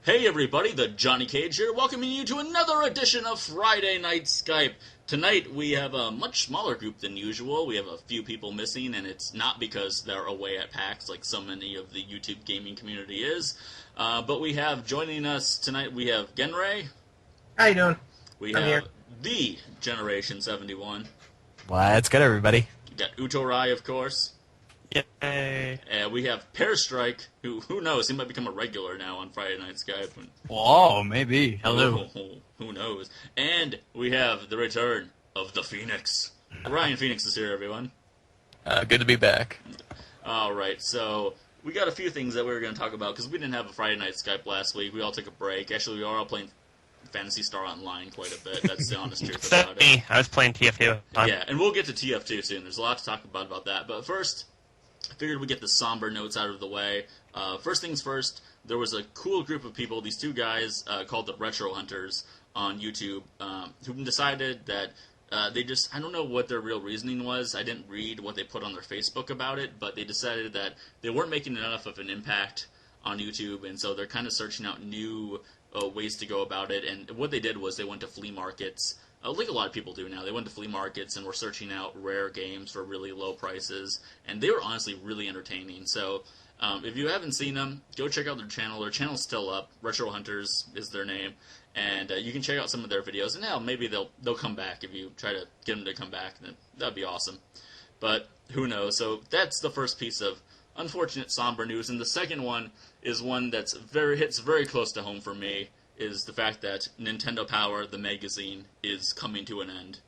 Hey everybody, the Johnny Cage here, welcoming you to another edition of Friday Night Skype. Tonight we have a much smaller group than usual. We have a few people missing, and it's not because they're away at PAX like so many of the YouTube gaming community is. But we have joining us tonight, we have Genray. How you doing? We I'm have here. the Generation 71. What's good, everybody? You got Utorai, of course. Yay. We have Pearstrike, who knows, he might become a regular now on Friday Night Skype. Whoa, maybe. Hello. Who knows? And we have the return of the Phoenix. Ryan Phoenix is here, everyone. Good to be back. Alright, so we got a few things that we were going to talk about, because we didn't have a Friday Night Skype last week. We all took a break. Actually, we were all playing Phantasy Star Online quite a bit. That's the honest truth about Except me. it. I was playing TF2. Yeah, and we'll get to TF2 soon. There's a lot to talk about that. But first, I figured we'd get the somber notes out of the way. First things first, there was a cool group of people, these two guys called the Retro Hunters on YouTube, who decided that they just, I don't know what their real reasoning was. I didn't read what they put on their Facebook about it, but they decided that they weren't making enough of an impact on YouTube, and so they're kind of searching out new ways to go about it. And what they did was they went to flea markets, like a lot of people do now. They went to flea markets and were searching out rare games for really low prices, and they were honestly really entertaining. So if you haven't seen them, go check out their channel. Their channel's still up. Retro Hunters is their name, and you can check out some of their videos. And now maybe they'll come back if you try to get them to come back. Then that'd be awesome. But who knows? So that's the first piece of unfortunate somber news, and the second one is one that's hits very close to home for me. Is the fact that Nintendo Power, the magazine, is coming to an end.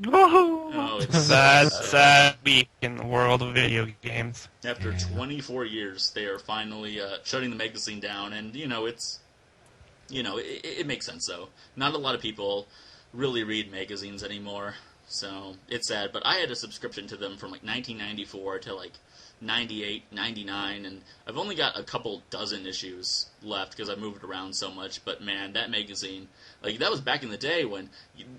Woohoo! Oh, it's sad week in the world of video games. After 24 years, they are finally shutting the magazine down, and it makes sense though. Not a lot of people really read magazines anymore, so it's sad. But I had a subscription to them from like 1994 to like 98, 99, and I've only got a couple dozen issues left because I moved around so much. But man, that magazine, like, that was back in the day when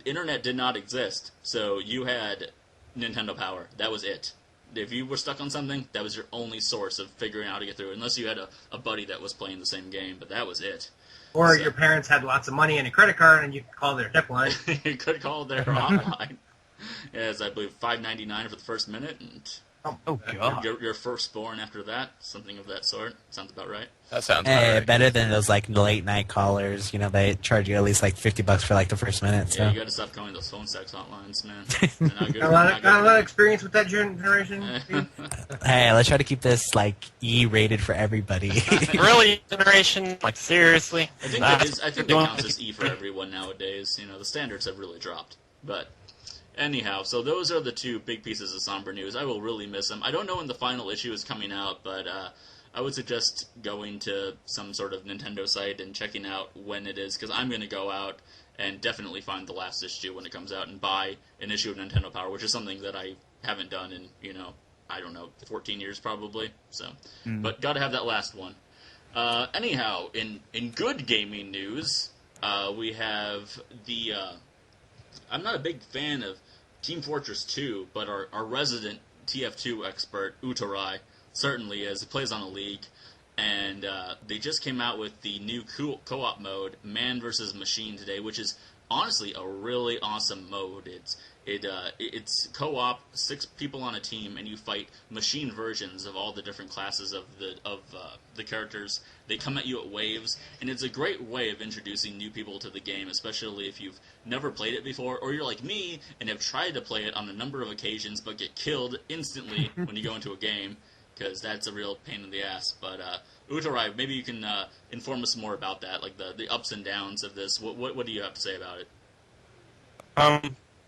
internet did not exist. So you had Nintendo Power. That was it. If you were stuck on something, that was your only source of figuring out how to get through it, unless you had a buddy that was playing the same game, but that was it. Or your parents had lots of money and a credit card, and you could call their tip line. You could call their hotline. Yes, I believe $5.99 for the first minute, and Oh, God. your firstborn after that, something of that sort. Sounds about right. That sounds Hey, better than those, like, late-night callers. You know, they charge you at least, like, $50 for, like, the first minute, so. Yeah, you gotta stop calling those phone sex hotlines, man. They're not good. Got a lot of experience with that generation. Steve? Hey, let's try to keep this, like, E-rated for everybody. Really, generation? Like, seriously? I think that counts as E for everyone nowadays. The standards have really dropped. But anyhow, so those are the two big pieces of somber news. I will really miss them. I don't know when the final issue is coming out, but I would suggest going to some sort of Nintendo site and checking out when it is, because I'm going to go out and definitely find the last issue when it comes out and buy an issue of Nintendo Power, which is something that I haven't done in, I don't know, 14 years probably. So, But got to have that last one. Anyhow, in good gaming news, we have the... I'm not a big fan of Team Fortress 2, but our resident TF2 expert, Utorai, certainly is. He plays on a league, and they just came out with the new co-op mode, Man vs. Machine, today, which is honestly a really awesome mode. It's co-op, 6 people on a team, and you fight machine versions of all the different classes of the characters. They come at you at waves, and it's a great way of introducing new people to the game, especially if you've never played it before, or you're like me and have tried to play it on a number of occasions but get killed instantly when you go into a game, because that's a real pain in the ass. But Utorai, maybe you can inform us more about that, like the ups and downs of this. What do you have to say about it?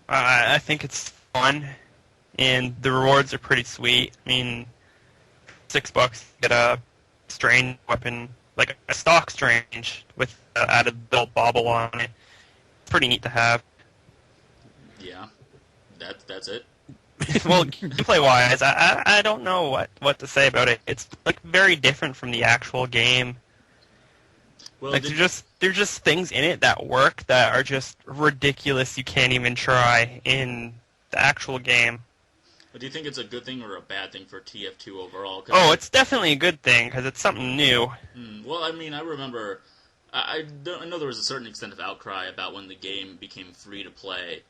I think it's fun, and the rewards are pretty sweet. I mean, $6 get a strange weapon, like a stock strange with added built bauble on it. It's pretty neat to have. Yeah, that's it. Well, gameplay-wise, I don't know what to say about it. It's like very different from the actual game. Well, Like there's just things in it that work that are just ridiculous. You can't even try in the actual game. But do you think it's a good thing or a bad thing for TF2 overall? Oh, it's definitely a good thing because it's something new. Well, I mean, I remember I know there was a certain extent of outcry about when the game became free to play.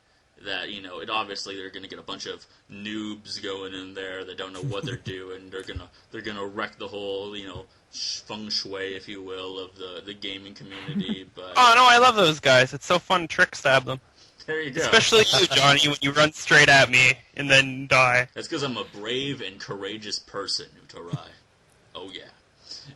That, you know, it obviously they're going to get a bunch of noobs going in there that don't know what they're doing. They're gonna wreck the whole, you know, feng shui, if you will, of the gaming community. But Oh no, I love those guys. It's so fun to trick stab them. there you go. Especially you, Johnny, when you run straight at me and then die. That's because I'm a brave and courageous person, Utorai. Oh yeah.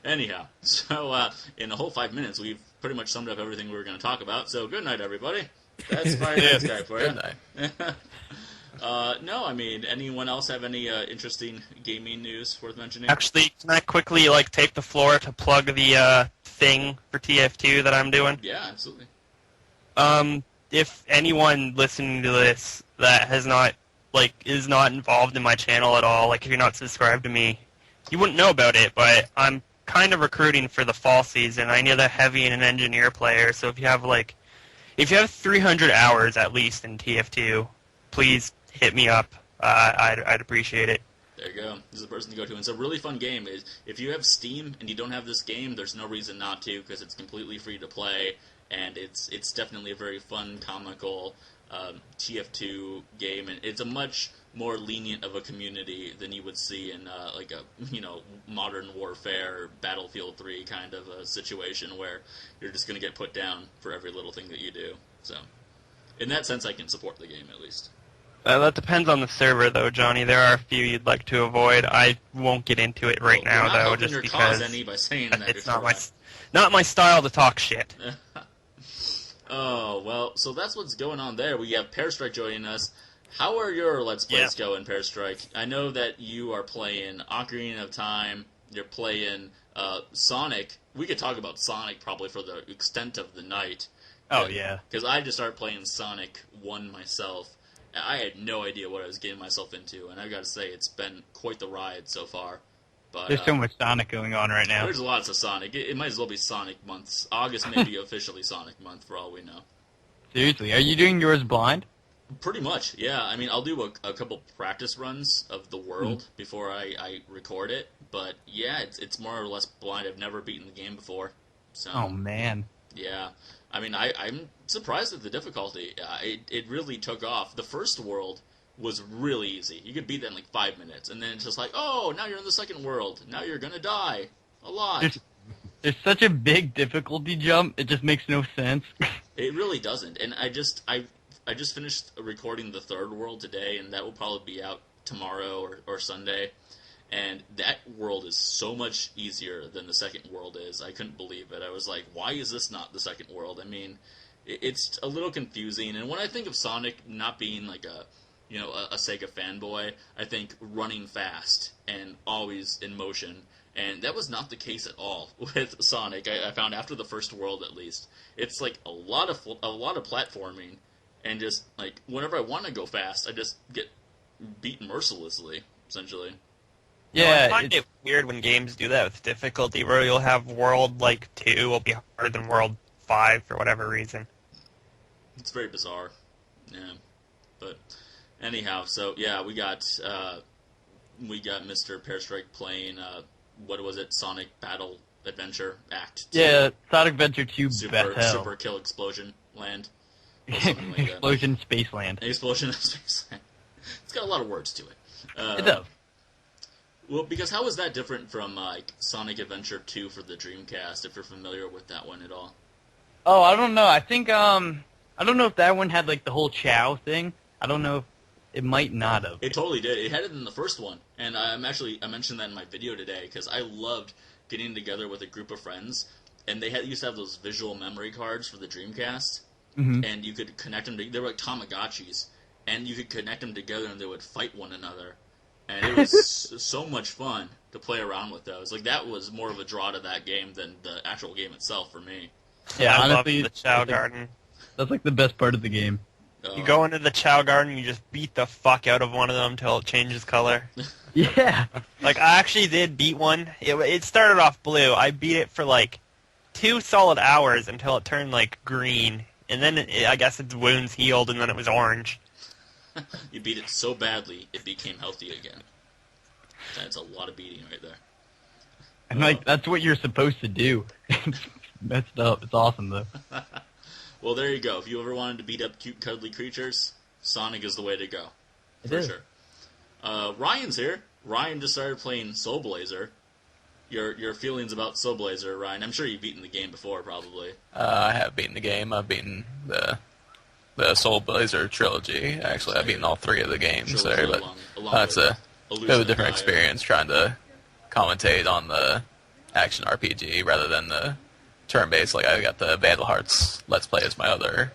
Anyhow, so in the whole 5 minutes, we've pretty much summed up everything we were going to talk about. So good night, everybody. That's Fire Night's Guy for you. Good night. No, I mean, anyone else have any interesting gaming news worth mentioning? Actually, can I quickly take the floor to plug the thing for TF2 that I'm doing? Yeah, absolutely. If anyone listening to this that has not is not involved in my channel at all, if you're not subscribed to me, you wouldn't know about it. But I'm kind of recruiting for the fall season. I need a heavy and an engineer player. So if you have 300 hours at least in TF2, please hit me up. I'd appreciate it. There you go. This is the person to go to. And it's a really fun game. If you have Steam and you don't have this game, there's no reason not to, because it's completely free to play, and it's definitely a very fun, comical TF2 game, and it's a much more lenient of a community than you would see in Modern Warfare, Battlefield 3 kind of a situation where you're just going to get put down for every little thing that you do. So, in that sense, I can support the game at least. That depends on the server, though, Johnny. There are a few you'd like to avoid. I won't get into it right now, though, just your because cause any by saying that it's not my style to talk shit. Oh, well, so that's what's going on there. We have Pear Strike joining us. How are your Let's Plays going, Pear Strike? I know that you are playing Ocarina of Time, you're playing Sonic. We could talk about Sonic probably for the extent of the night. Oh, yeah. Because I just started playing Sonic 1 myself. I had no idea what I was getting myself into, and I've got to say, it's been quite the ride so far. But, there's so much Sonic going on right now. There's lots of Sonic. It might as well be Sonic months. August may be officially Sonic month, for all we know. Seriously, are you doing yours blind? Pretty much, yeah. I mean, I'll do a couple practice runs of the world before I record it, but yeah, it's more or less blind. I've never beaten the game before. So, Oh, man. yeah. I mean, I'm surprised at the difficulty. It really took off. The first world was really easy. You could beat that in 5 minutes, and then it's just oh, now you're in the second world. Now you're gonna die a lot. There's such a big difficulty jump, it just makes no sense. It really doesn't. And I just finished recording the third world today, and that will probably be out tomorrow or Sunday. And that world is so much easier than the second world is. I couldn't believe it. I was like, why is this not the second world? I mean, it's a little confusing. And when I think of Sonic not being a Sega fanboy, I think running fast and always in motion. And that was not the case at all with Sonic. I found after the first world, at least, it's a lot of platforming, and just whenever I want to go fast, I just get beaten mercilessly, essentially. Yeah, I find it weird when games do that with difficulty, where you'll have World 2 will be harder than World 5 for whatever reason. It's very bizarre. Yeah, but anyhow, so yeah, we got Mr. Pear Strike playing what was it? Sonic Battle Adventure Act 2. Yeah, Sonic Adventure 2 Super Battle. Kill Explosion Land. Explosion Spaceland. Explosion Spaceland. It's got a lot of words to it. It does. Well, because how is that different from Sonic Adventure 2 for the Dreamcast, if you're familiar with that one at all? Oh, I don't know. I think, I don't know if that one had, the whole Chow thing. I don't know if it might not have. It totally did. It had it in the first one, and I mentioned that in my video today, because I loved getting together with a group of friends, and they used to have those visual memory cards for the Dreamcast, and you could connect them to, they were like Tamagotchis, and you could connect them together and they would fight one another. And it was so much fun to play around with those. That was more of a draw to that game than the actual game itself for me. Yeah, I honestly, love the Chow Garden. That's the best part of the game. You go into the Chow Garden, you just beat the fuck out of one of them until it changes color. Yeah. I actually did beat one. It started off blue. I beat it for 2 solid hours until it turned green. And then I guess its wounds healed, and then it was orange. You beat it so badly, it became healthy again. That's a lot of beating right there. And that's what you're supposed to do. messed up. It's awesome though. Well, there you go. If you ever wanted to beat up cute, cuddly creatures, Sonic is the way to go. It for is. sure. Ryan's here. Ryan just started playing Soul Blazer. Your feelings about Soul Blazer, Ryan? I'm sure you've beaten the game before, probably. I have beaten the game. I've beaten the Soul Blazer trilogy. Actually, I've beaten all 3 of the games there, but it's a different experience trying to commentate on the action RPG rather than the turn-based. Like, I got the Vandal Hearts Let's Play as my other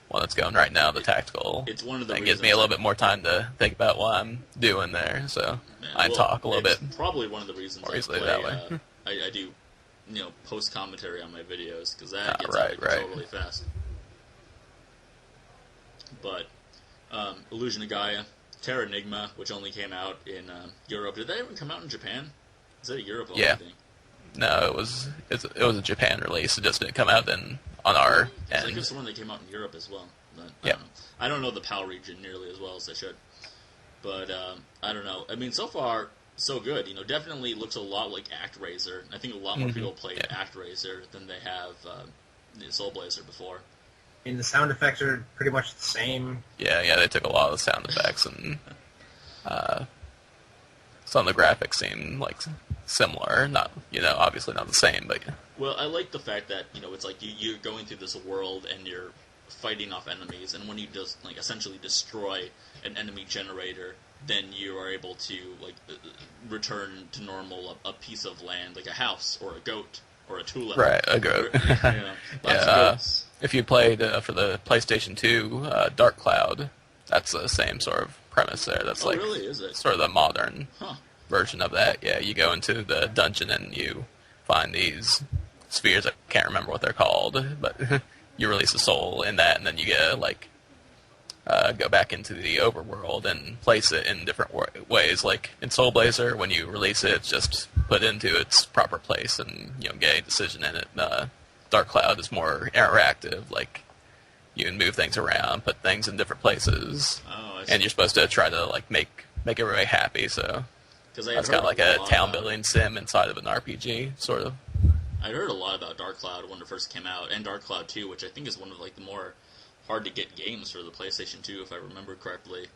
one that's going right now, the tactical. It's one of the that gives me a little bit more time to think about what I'm doing there, so talk a little bit. Probably one of the reasons more I easily play, that way. I do, post commentary on my videos because that gets right, out of control really fast. But Illusion of Gaia, Terra Enigma, which only came out in Europe. Did that even come out in Japan? Is that a Europe only thing? No, it was a Japan release. It just didn't come out on our end. I think it's the one that came out in Europe as well. But Yeah. I don't know the PAL region nearly as well as I should. But I don't know. I mean, so far, so good. Definitely looks a lot like ActRaiser. I think a lot more people played ActRaiser than they have Soul Blazer before. And the sound effects are pretty much the same. Yeah, they took a lot of the sound effects and some of the graphics seem like similar. Not, obviously not the same, but Well, I like the fact that it's like you're going through this world and you're fighting off enemies, and when you just essentially destroy an enemy generator, then you are able to return to normal a piece of land, like a house or a goat or a tulip. right, a goat. Lots of goats. If you played for the PlayStation 2, Dark Cloud, that's the same sort of premise there. That's really? Is it? sort of the modern Huh. version of that. Yeah, you go into the dungeon and you find these spheres. I can't remember what they're called, but you release a soul in that, and then you get go back into the overworld and place it in different ways. Like in Soul Blazer, when you release it, it's just put into its proper place and get a decision in it. Dark Cloud is more interactive. Like you can move things around, put things in different places, and you're supposed to try to make everybody happy. So it's kind of like a town building sim inside of an RPG, sort of. I heard a lot about Dark Cloud when it first came out, and Dark Cloud 2, which I think is one of the more hard-to-get games for the PlayStation 2, if I remember correctly.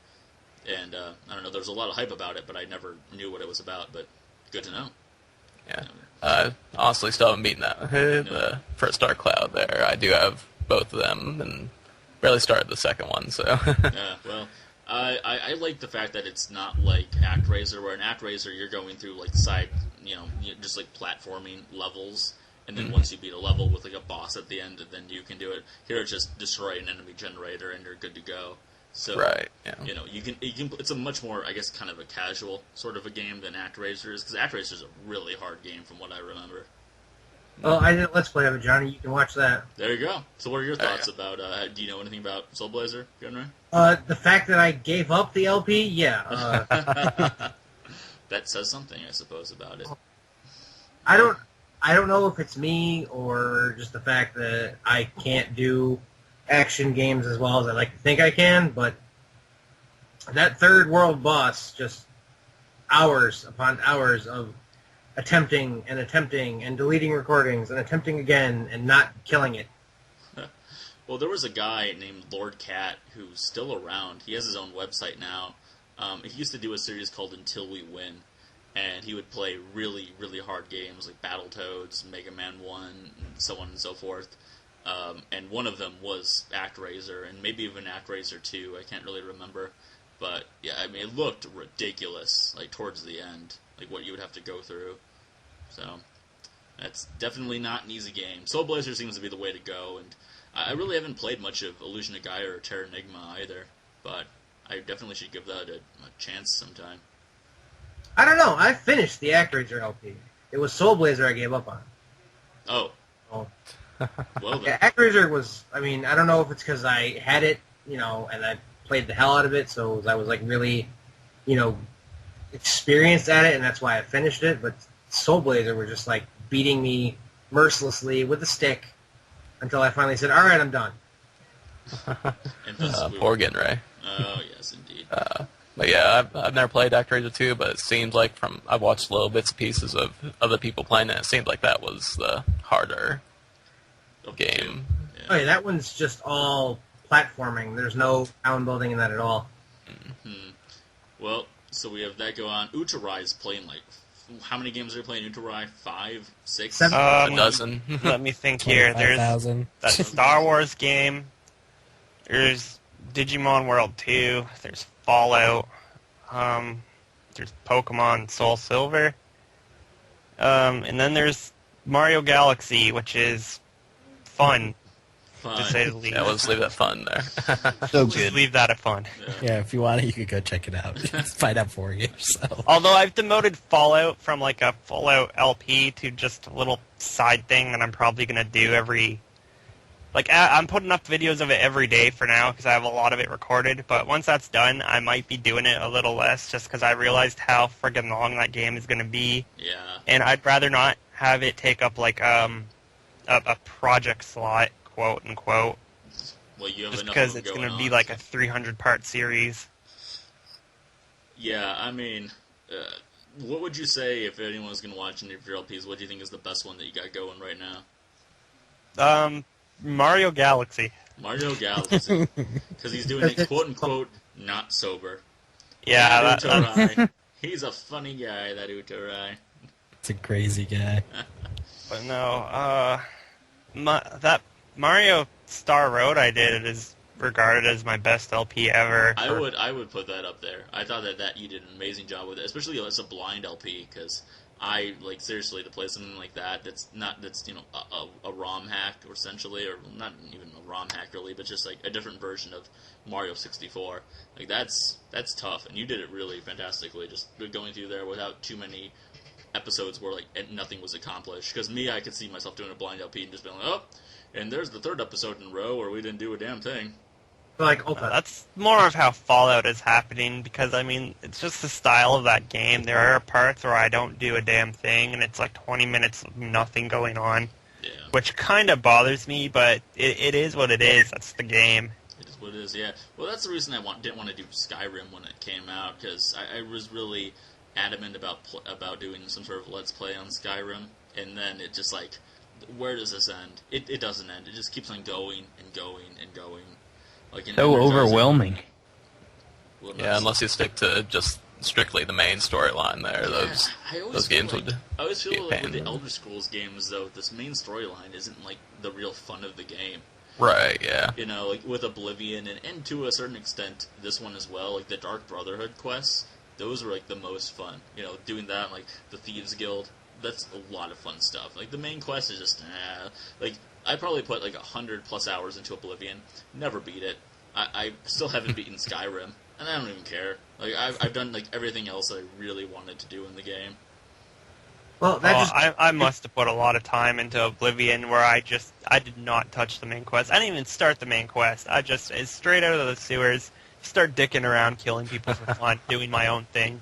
And, I don't know, there was a lot of hype about it, but I never knew what it was about, but good to know. Yeah. Honestly, still haven't beaten that. The first Dark Cloud there. I do have both of them, and barely started the second one, so... Yeah, well, I like the fact that it's not like ActRaiser, where in ActRaiser you're going through, side, just platforming levels, and then once you beat a level with a boss at the end, then you can do it. Here it's just destroy an enemy generator and you're good to go. So right, yeah. You can it's a much more, I guess, kind of a casual sort of a game than ActRaiser is, because ActRaiser is a really hard game from what I remember. Well, I did Let's Play of it, Johnny. You can watch that. There you go. So what are your thoughts about, do you know anything about Soul Blazer, Gunray? The fact that I gave up the LP, yeah. That says something, I suppose, about it. I don't know if it's me or just the fact that I can't do action games as well as I like to think I can, but that third world boss, just hours upon hours of attempting and deleting recordings and attempting again and not killing it. Well, there was a guy named Lord Cat who's still around. He has his own website now. He used to do a series called Until We Win, and he would play really, really hard games like Battletoads, Mega Man 1, and so on and so forth. And one of them was ActRaiser, and maybe even ActRaiser 2. I can't really remember. But, yeah, I mean, it looked ridiculous, towards the end, what you would have to go through. So, that's definitely not an easy game. Soul Blazer seems to be the way to go, and I really haven't played much of Illusion of Gaia or Terra Enigma either, but I definitely should give that a chance sometime. I don't know. I finished the ActRaiser LP. It was Soul Blazer I gave up on. Oh. Oh. Well, then. Yeah, ActRaiser was, I don't know if it's because I had it, and I played the hell out of it, so I was, really, experienced at it, and that's why I finished it, but Soul Blazer were just, beating me mercilessly with a stick until I finally said, all right, I'm done. Poor Gunray. Oh, yes, indeed. But yeah, I've never played ActRaiser 2, but it seems like I've watched little bits and pieces of other people playing it. It seemed like that was the harder of the two. game. Yeah. Oh yeah, that one's just all platforming. There's no town building in that at all. Well, so we have that go on. Uchirai is playing like how many games are you playing? Uchirai 5, 6, 7? A dozen. Let me think here. There's 25,000. that Star Wars game. There's Digimon World 2. There's Fallout. There's Pokemon Soul Silver. And then there's Mario Galaxy, which is fun, to say the least. Yeah, let's leave that fun there. So Just good. leave that at fun. Yeah, if you want it, you could go check it out. Find out for you. So. Although I've demoted Fallout from like a Fallout LP to just a little side thing that I'm probably going to do every... Like, I'm putting up videos of it every day for now because I have a lot of it recorded. But once that's done, I might be doing it a little less just because I realized how friggin' long that game is going to be. Yeah. And I'd rather not have it take up, like, a project slot, quote unquote. Well, you have Just enough because of it's them going to going be on, like so- a 300-part series. Yeah, I mean, what would you say if anyone was going to watch any of your LPs? What do you think is the best one that you got going right now? Mario Galaxy. Mario Galaxy. Because he's doing it, quote-unquote, not sober. Yeah, That that, Uchirai, he's a funny guy, that Uchirai. It's a crazy guy. but no, that Mario Star Road I did is regarded as my best LP ever. I would put that up there. I thought that you did an amazing job with it, especially as a blind LP, because I, like, seriously, to play something like that's you know, a ROM hack, essentially, or not even a ROM hack, really, but just, like, a different version of Mario 64. Like, that's tough, and you did it really fantastically, just going through there without too many episodes where, like, nothing was accomplished. Because me, I could see myself doing a blind LP and just being like, oh, and there's the third episode in a row where we didn't do a damn thing. Like Ulta. That's more of how Fallout is happening because, I mean, it's just the style of that game. There are parts where I don't do a damn thing, and it's like 20 minutes of nothing going on, Yeah. which kind of bothers me, but it is what it is. That's the game. It is what it is, yeah. Well, that's the reason I didn't want to do Skyrim when it came out, because I was really adamant about doing some sort of Let's Play on Skyrim, and then it just, like, where does this end? It doesn't end. It just keeps on going and going and going. Like an So energizing- overwhelming. Well, Yeah, unless you stick to just strictly the main storyline there, I always those feel games like, would I always be feel a like with pain. the Elder Scrolls games, though, this main storyline isn't, like, the real fun of the game. Right, yeah. You know, like, with Oblivion, and to a certain extent, this one as well, like, the Dark Brotherhood quests, those were, like, the most fun. You know, doing that, like, the Thieves Guild, that's a lot of fun stuff. Like, the main quest is just, like, I probably put, like, 100+ hours into Oblivion, never beat it. I still haven't beaten Skyrim, and I don't even care. Like, I've done, like, everything else that I really wanted to do in the game. Well, that I must have put a lot of time into Oblivion where I did not touch the main quest. I didn't even start the main quest. It's straight out of the sewers, start dicking around, killing people for fun, doing my own thing.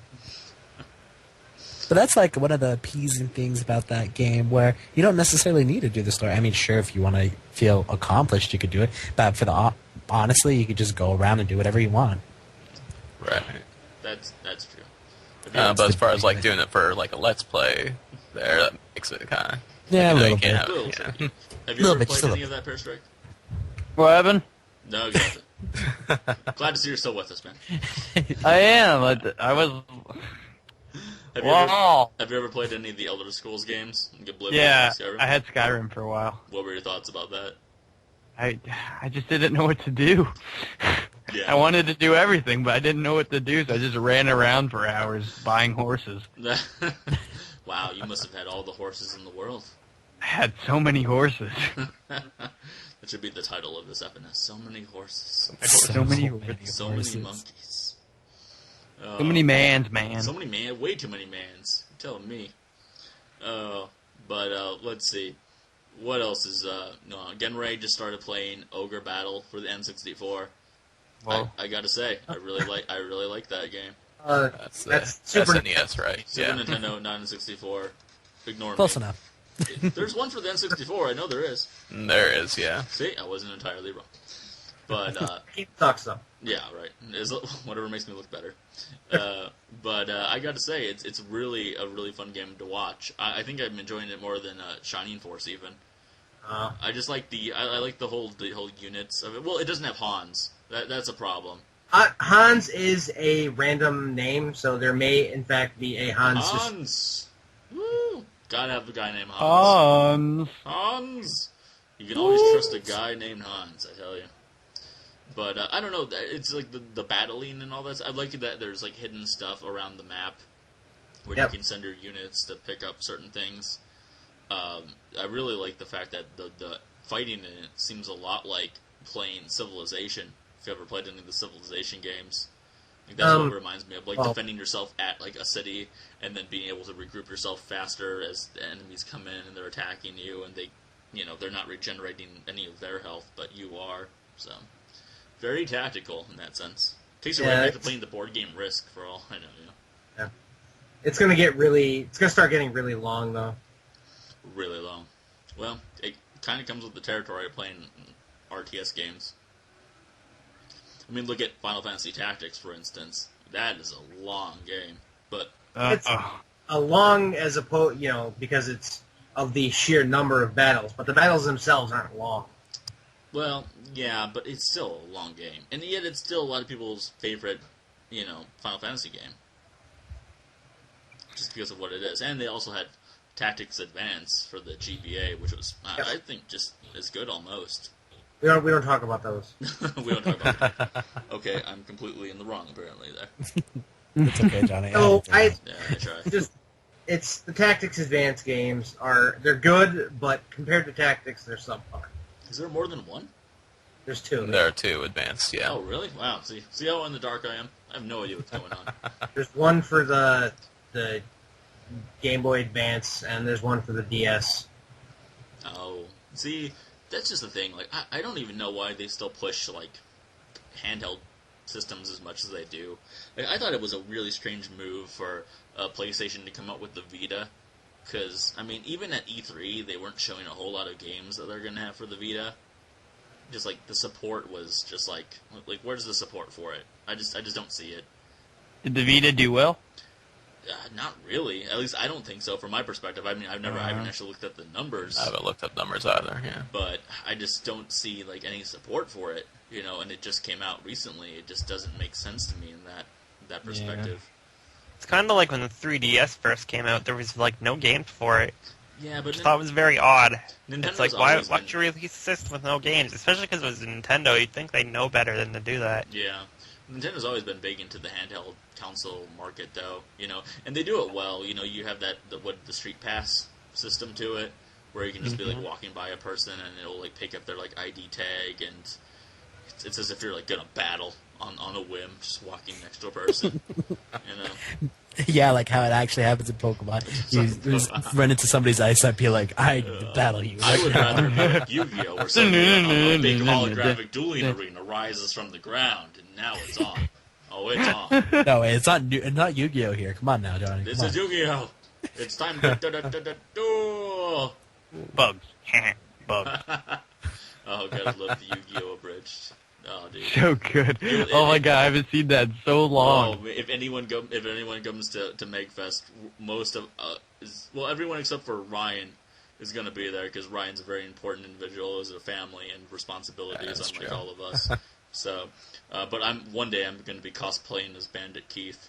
But that's like one of the appeasing things about that game, where you don't necessarily need to do the story. I mean, sure, if you want to feel accomplished, you could do it. But for the honestly, you could just go around and do whatever you want. Right. That's true. But as far as, like, doing it for, like, a Let's Play, that makes it kind of... Yeah, a little bit. A little tricky. Have you Little ever bit, played still a any of that, Pear Strike? What happened? No, you haven't. Glad to see you're still with us, man. I am. I was. Have Wow. have you ever played any of the Elder Scrolls games? Like Oblivion Yeah, and Skyrim? I had Skyrim for a while. What were your thoughts about that? I just didn't know what to do. Yeah. I wanted to do everything, but I didn't know what to do, so I just ran around for hours buying horses. Wow, you must have had all the horses in the world. I had so many horses. That should be the title of this episode. So many horses. So many So many monkeys. So many mans, man. So many man. Way too many mans. You're telling me. But let's see. What else is Genray just started playing Ogre Battle for the N64. Well, I gotta say, I really like that game. That's Super SNES, right? Super Yeah. Nintendo, not N64. Ignore Close me. enough. There's one for the N64. I know there is. There is, yeah. See, I wasn't entirely wrong. But He sucks though. yeah, right. Whatever makes me look better. But I got to say, it's really a really fun game to watch. I think I'm enjoying it more than Shining Force even. I just like I like the whole units of it. Well, it doesn't have Hans. That's a problem. Hans is a random name, so there may in fact be a Hans. Hans. Woo! Gotta have the guy named Hans. Hans. You can always trust a guy named Hans. I tell you. But I don't know. It's like the battling and all that. I like that there's like hidden stuff around the map where you can send your units to pick up certain things. I really like the fact that the fighting in it seems a lot like playing Civilization. If you ever played any of the Civilization games, like that's what it reminds me of. Like defending yourself at like a city and then being able to regroup yourself faster as the enemies come in and they're attacking you and they're not regenerating any of their health, but you are. So very tactical in that sense. Takes you right back to playing the board game Risk for all I know. Yeah. It's gonna start getting really long though. Really long. Well, it kind of comes with the territory of playing RTS games. I mean, look at Final Fantasy Tactics, for instance. That is a long game, but it's a long as opposed, because it's of the sheer number of battles. But the battles themselves aren't long. Well, yeah, but it's still a long game, and yet it's still a lot of people's favorite, Final Fantasy game, just because of what it is. And they also had Tactics Advance for the GBA, which was, I think, just as good almost. We don't talk about those. We don't talk about them. Okay, I'm completely in the wrong, apparently, there. It's okay, Johnny. So, I try. It's the Tactics Advance games they're good, but compared to Tactics, they're subpar. Is there more than one? There's two. There are two advanced, yeah. Oh, really? Wow. See how in the dark I am? I have no idea what's going on. There's one for the Game Boy Advance, and there's one for the DS. Oh, see, that's just the thing. Like, I don't even know why they still push like handheld systems as much as they do. Like, I thought it was a really strange move for PlayStation to come up with the Vita, because I mean, even at E3, they weren't showing a whole lot of games that they're gonna have for the Vita. Just like the support was just like where's the support for it? I just don't see it. Did the Vita do well? Not really. At least I don't think so. From my perspective, I mean, I haven't actually looked at the numbers. I haven't looked up numbers either. Yeah, but I just don't see like any support for it. And it just came out recently. It just doesn't make sense to me in that perspective. Yeah. It's kind of like when the 3DS first came out. There was like no games for it. Yeah, but I thought it was very odd. Nintendo's it's like why would you release a system with no games? Especially because it was Nintendo. You'd think they'd know better than to do that. Yeah. Nintendo's always been big into the handheld console market, though, and they do it well. You have the Street Pass system to it, where you can just be like walking by a person and it'll like pick up their like ID tag, and it's as if you're like gonna battle on a whim, just walking next to a person, Yeah, like how it actually happens in Pokemon. You just run into somebody's eyesight, be like, I battle you. I would rather have Yu-Gi-Oh! Where suddenly a big holographic dueling arena rises from the ground, and now it's on. Oh, it's on. No, it's not Yu-Gi-Oh! Here. Come on now, Johnny. This is Yu-Gi-Oh! It's time to duel! Bugs. Bugs. Oh, gotta love the Yu-Gi-Oh! abridged. Oh, dude. So good. Oh my god, I haven't seen that in so long. Oh, if anyone comes to MegFest, most of everyone except for Ryan is going to be there, because Ryan's a very important individual, has a family and responsibilities, unlike all of us. So, but one day I'm going to be cosplaying as Bandit Keith.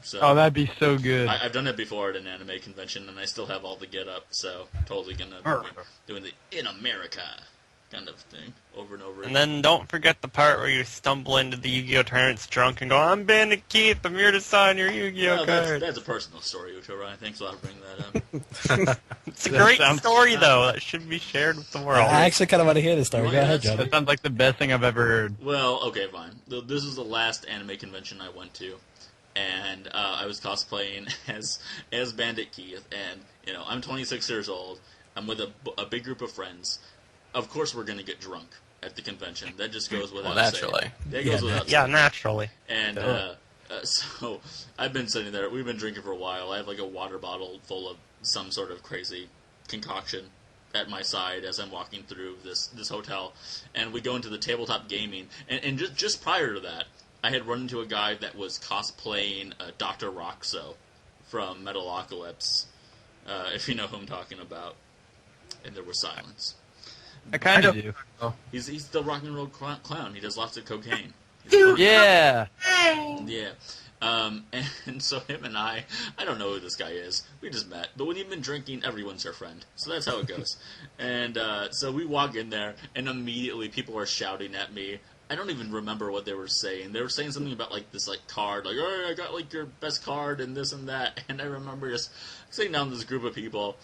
So, oh, that'd be so good. I've done it before at an anime convention, and I still have all the get up. So, totally going to be doing the In America kind of thing over and over again. And then don't forget the part where you stumble into the Yu-Gi-Oh! Tournaments drunk and go, I'm Bandit Keith, I'm here to sign your Yu-Gi-Oh! card. That's a personal story, Ucho Ryan. Thanks for bringing that up. It's a great story, though. That should be shared with the world. I actually kind of want to hear this story. Go ahead, Johnny. That sounds like the best thing I've ever heard. Well, okay, fine. This is the last anime convention I went to, and I was cosplaying as Bandit Keith, and I'm 26 years old. I'm with a big group of friends. Of course, we're going to get drunk at the convention. That just goes without naturally. saying. That goes without saying. Yeah, naturally. And so I've been sitting there. We've been drinking for a while. I have like a water bottle full of some sort of crazy concoction at my side as I'm walking through this hotel. And we go into the tabletop gaming. And just prior to that, I had run into a guy that was cosplaying Dr. Roxo from Metalocalypse, if you know who I'm talking about. And there was silence. I kind I of don't- do. He's the rock and roll clown. He does lots of cocaine. Yeah. Yeah. And so him and I don't know who this guy is. We just met. But when you've been drinking, everyone's your friend. So that's how it goes. And so we walk in there, and immediately people are shouting at me. I don't even remember what they were saying. They were saying something about, like, this, like, card. Like, oh, I got, like, your best card and this and that. And I remember just sitting down with this group of people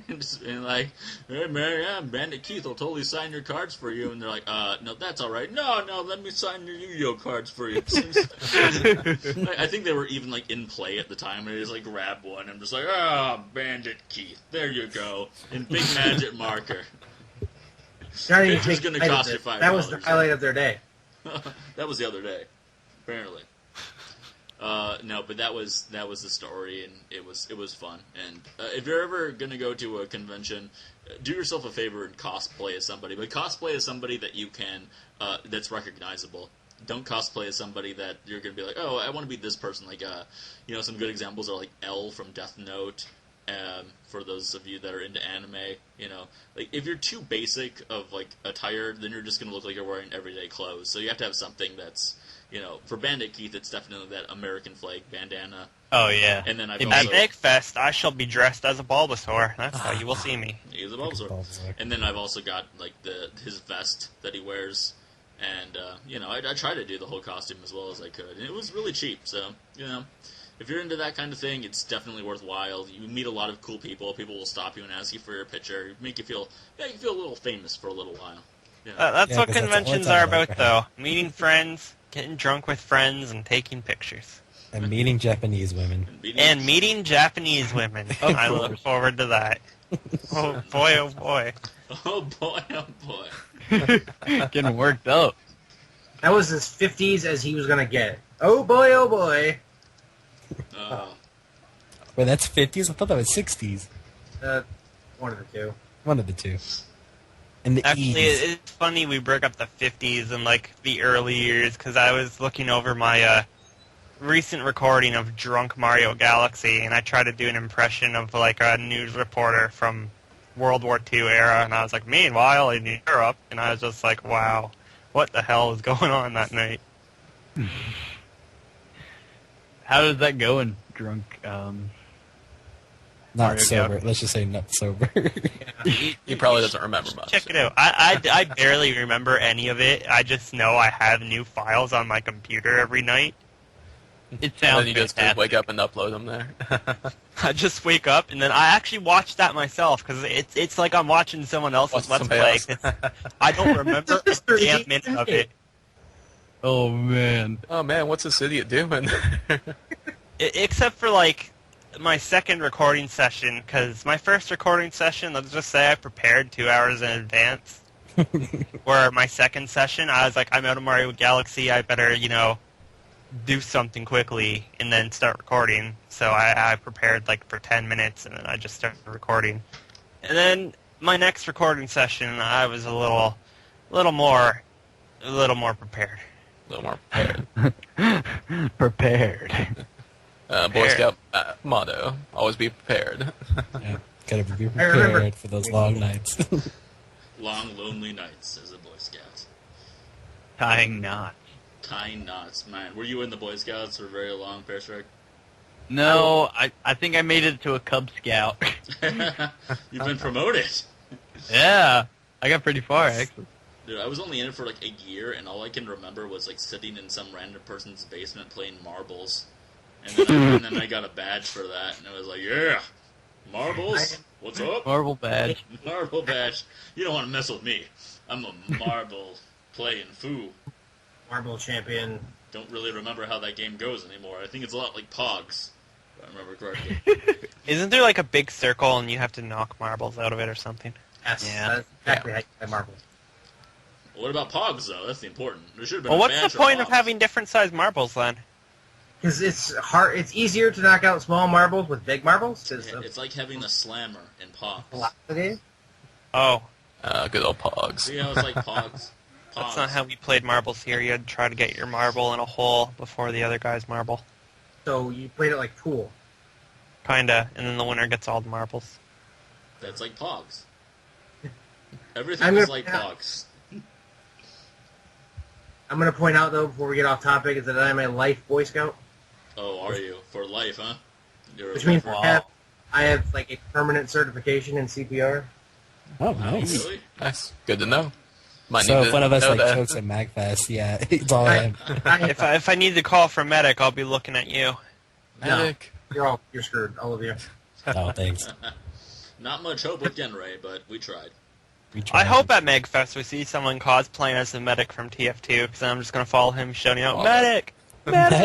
and just being like, hey, man, yeah, Bandit Keith will totally sign your cards for you. And they're like, no, that's all right. No, let me sign your Yu-Gi-Oh cards for you. I think they were even, like, in play at the time. And I just, like, grabbed one. I'm just like, Bandit Keith, there you go. In big magic marker. Not even It's just take gonna light of cost you it. $5. That was the highlight of their day. That was the other day, apparently. No, but that was the story, and it was fun. And if you're ever gonna go to a convention, do yourself a favor and cosplay as somebody. But cosplay as somebody that you can that's recognizable. Don't cosplay as somebody that you're gonna be like, oh, I want to be this person. Like, some good examples are like L from Death Note. For those of you that are into anime, like if you're too basic of like attire, then you're just gonna look like you're wearing everyday clothes. So you have to have something that's, for Bandit Keith, it's definitely that American flag bandana. Oh yeah. And then I've At also Eggfest, I shall be dressed as a Bulbasaur. That's how you will see me. he's a Bulbasaur. And then I've also got like his vest that he wears, and I try to do the whole costume as well as I could, and it was really cheap. So if you're into that kind of thing, it's definitely worthwhile. You meet a lot of cool people. People will stop you and ask you for your picture. Make you feel a little famous for a little while. That's Yeah, what 'cause that's all conventions it's are about, about, right? though. Meeting friends, getting drunk with friends, and taking pictures. And meeting Japanese women. And meeting Japanese women. I look forward to that. Oh boy, oh boy. Oh boy, oh boy. Getting worked up. That was as 50s as he was going to get. Oh boy, oh boy. Wait, that's 50s? I thought that was 60s. One of the two. One of the two. And the Actually, E's. it's funny we broke up the 50s and like the early years because I was looking over my recent recording of Drunk Mario Galaxy, and I tried to do an impression of like a news reporter from World War II era, and I was like, meanwhile in Europe, and I was just like, wow, what the hell is going on that night? How does that go in drunk? Not Mario sober. Galaxy. Let's just say not sober. He probably doesn't remember much. Check it out. I barely remember any of it. I just know I have new files on my computer every night. It And sounds then you just fantastic. wake up and upload them there. I just wake up and then I actually watch that myself because it's like I'm watching someone else's Watch Let's somebody Play. else. 'Cause I don't remember a damn minute of it. Oh man. Oh man, what's this idiot doing? Except for like my second recording session, because my first recording session, let's just say I prepared 2 hours in advance. Where my second session, I was like, I'm out of Mario Galaxy, I better, do something quickly and then start recording. So I prepared like for 10 minutes and then I just started recording. And then my next recording session, I was a little more prepared. A little more prepared. Prepared. Boy Scout motto: always be prepared. Yeah, gotta be remember- prepared for those long nights. Long, lonely nights as a Boy Scout. Tying knots. Tying knots, man. Were you in the Boy Scouts for very long, Pearstrike? No, I think I made it to a Cub Scout. You've been promoted. Yeah, I got pretty far actually. Dude, I was only in it for like a year, and all I can remember was like sitting in some random person's basement playing marbles. And then I got a badge for that, and I was like, yeah, marbles? What's up? Marble badge. Marble badge. You don't want to mess with me. I'm a marble playing foo. Marble champion. Don't really remember how that game goes anymore. I think it's a lot like Pogs, if I remember correctly. Isn't there like a big circle and you have to knock marbles out of it or something? Yes, Yeah. that's exactly how you play marbles. What about Pogs, though? That's the important. There should have been Well, a what's badge the for point of Pogs. having different sized marbles then? Because it's hard. It's easier to knock out small marbles with big marbles. Because It's like having a slammer in Pogs. velocity. Oh, Good old Pogs. See how it's like Pogs? that's not how we played marbles here. You had to try to get your marble in a hole before the other guy's marble. So you played it like pool. Kinda, and then the winner gets all the marbles. That's like Pogs. Everything is like box. I'm going to point out, though, before we get off topic, is that I'm a life Boy Scout. Oh, are you? For life, huh? Which means I have like a permanent certification in CPR. Oh, nice. Really? Nice. Good to know. Might So need if one of us know like that. chokes at MagFest, yeah, it's all him. If I need to call for medic, I'll be looking at you. Medic. You're screwed, all of you. Oh, thanks. Not much hope with Genray, but we tried. We tried. I hope at MegFest we see someone cosplaying as the medic from TF2, because I'm just going to follow him shouting out, Oh. medic! Medic!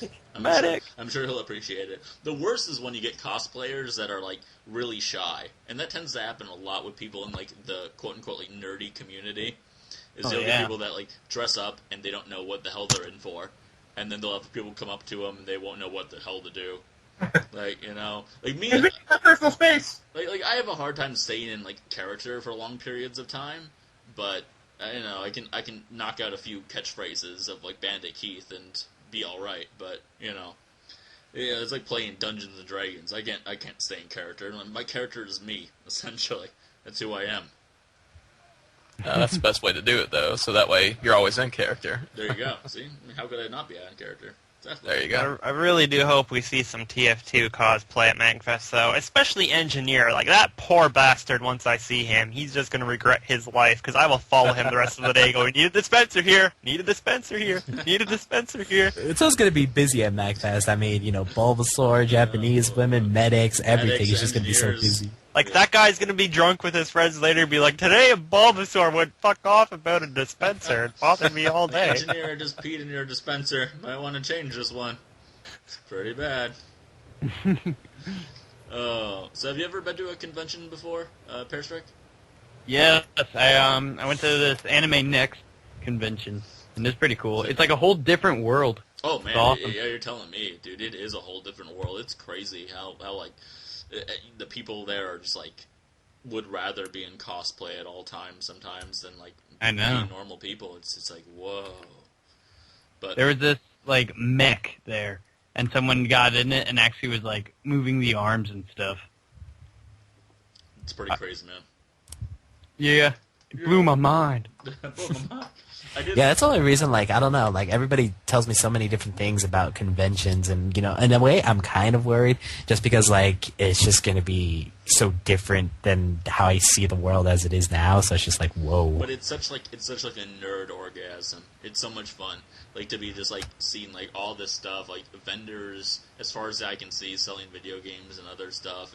Medic. Medic! I'm sure he'll appreciate it. The worst is when you get cosplayers that are like really shy, and that tends to happen a lot with people in like the quote unquote like nerdy community. Is you'll get people that like dress up and they don't know what the hell they're in for, and then they'll have people come up to them and they won't know what the hell to do. Like, you know, like me, Personal space. like I have a hard time staying in like character for long periods of time, but you know, I can knock out a few catchphrases of like Bandit Keith and be all right. But you know, yeah, it's like playing Dungeons and Dragons. I can't stay in character. My character is me, essentially. That's who I am. That's the best way to do it, though. So that way you're always in character. There you go. See, I mean, how could I not be out in character? Exactly. There you go. I really do hope we see some TF2 cosplay at MagFest, though. Especially Engineer. Like, that poor bastard, once I see him, he's just going to regret his life, because I will follow him the rest of the day going, need a dispenser here, need a dispenser here, need a dispenser here. It's always going to be busy at MagFest. I mean, you know, Bulbasaur, Japanese women, medics, everything. It's just going to be so engineers. busy. Like, that guy's going to be drunk with his friends later and be like, today a Bulbasaur would fuck off about a dispenser. It bothered me all day. Engineer just peed in your dispenser. Might want to change this one. It's pretty bad. Oh, so have you ever been to a convention before, Pearstrike? Yes, I went to this Anime Next convention, and it's pretty cool. It's like a whole different world. Oh man, It's awesome. yeah, you're telling me, dude. It is a whole different world. It's crazy how like the people there are just like would rather be in cosplay at all times sometimes than like I know. be normal people. It's like whoa. But There was this like mech there, and someone got in it and actually was like moving the arms and stuff. it's pretty crazy, man. Yeah, it blew my mind. I did. Yeah, that's the only reason, like, I don't know, like, everybody tells me so many different things about conventions, and, you know, in a way, I'm kind of worried, just because, like, it's just going to be so different than how I see the world as it is now, so it's just like, whoa. But it's such like a nerd orgasm. It's so much fun, like to be just like seeing like all this stuff, like vendors, as far as I can see, selling video games and other stuff,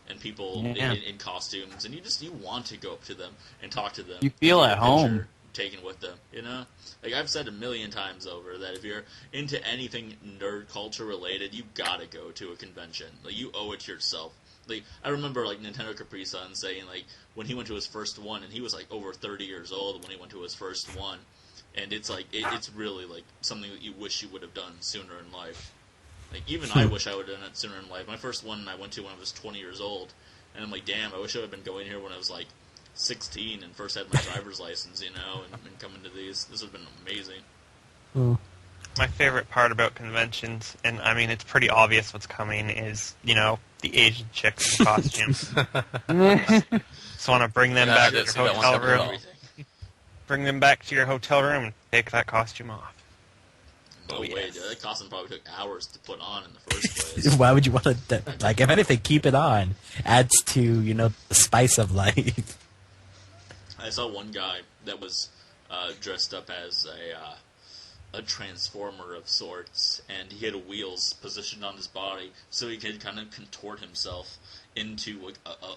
and people in costumes, and you want to go up to them and talk to them. You feel and get at a picture home. taken with them, you know. Like I've said a million times over that if you're into anything nerd culture related, you gotta go to a convention. Like you owe it to yourself. Like I remember like Nintendo Capri Sun saying like when he went to his first one, and he was like over 30 years old when he went to his first one, and it's like it's really like something that you wish you would have done sooner in life. Like even I wish I would have done it sooner in life. My first one I went to when I was 20 years old, and I'm like, damn, I wish I would have been going here when I was like 16 and first had my driver's license, you know, and coming to these. This would have been amazing. My favorite part about conventions, and I mean, it's pretty obvious what's coming, is, you know, the Asian chicks in costumes. Just want to bring them back to your see that one hotel coming at all. room. Bring them back to your hotel room and take that costume off. No Oh, way, yes. dude. That costume probably took hours to put on in the first place. Why would you want to, like, if anything, keep it on. Adds to, you know, the spice of life. I saw one guy that was dressed up as a transformer of sorts, and he had wheels positioned on his body so he could kind of contort himself into like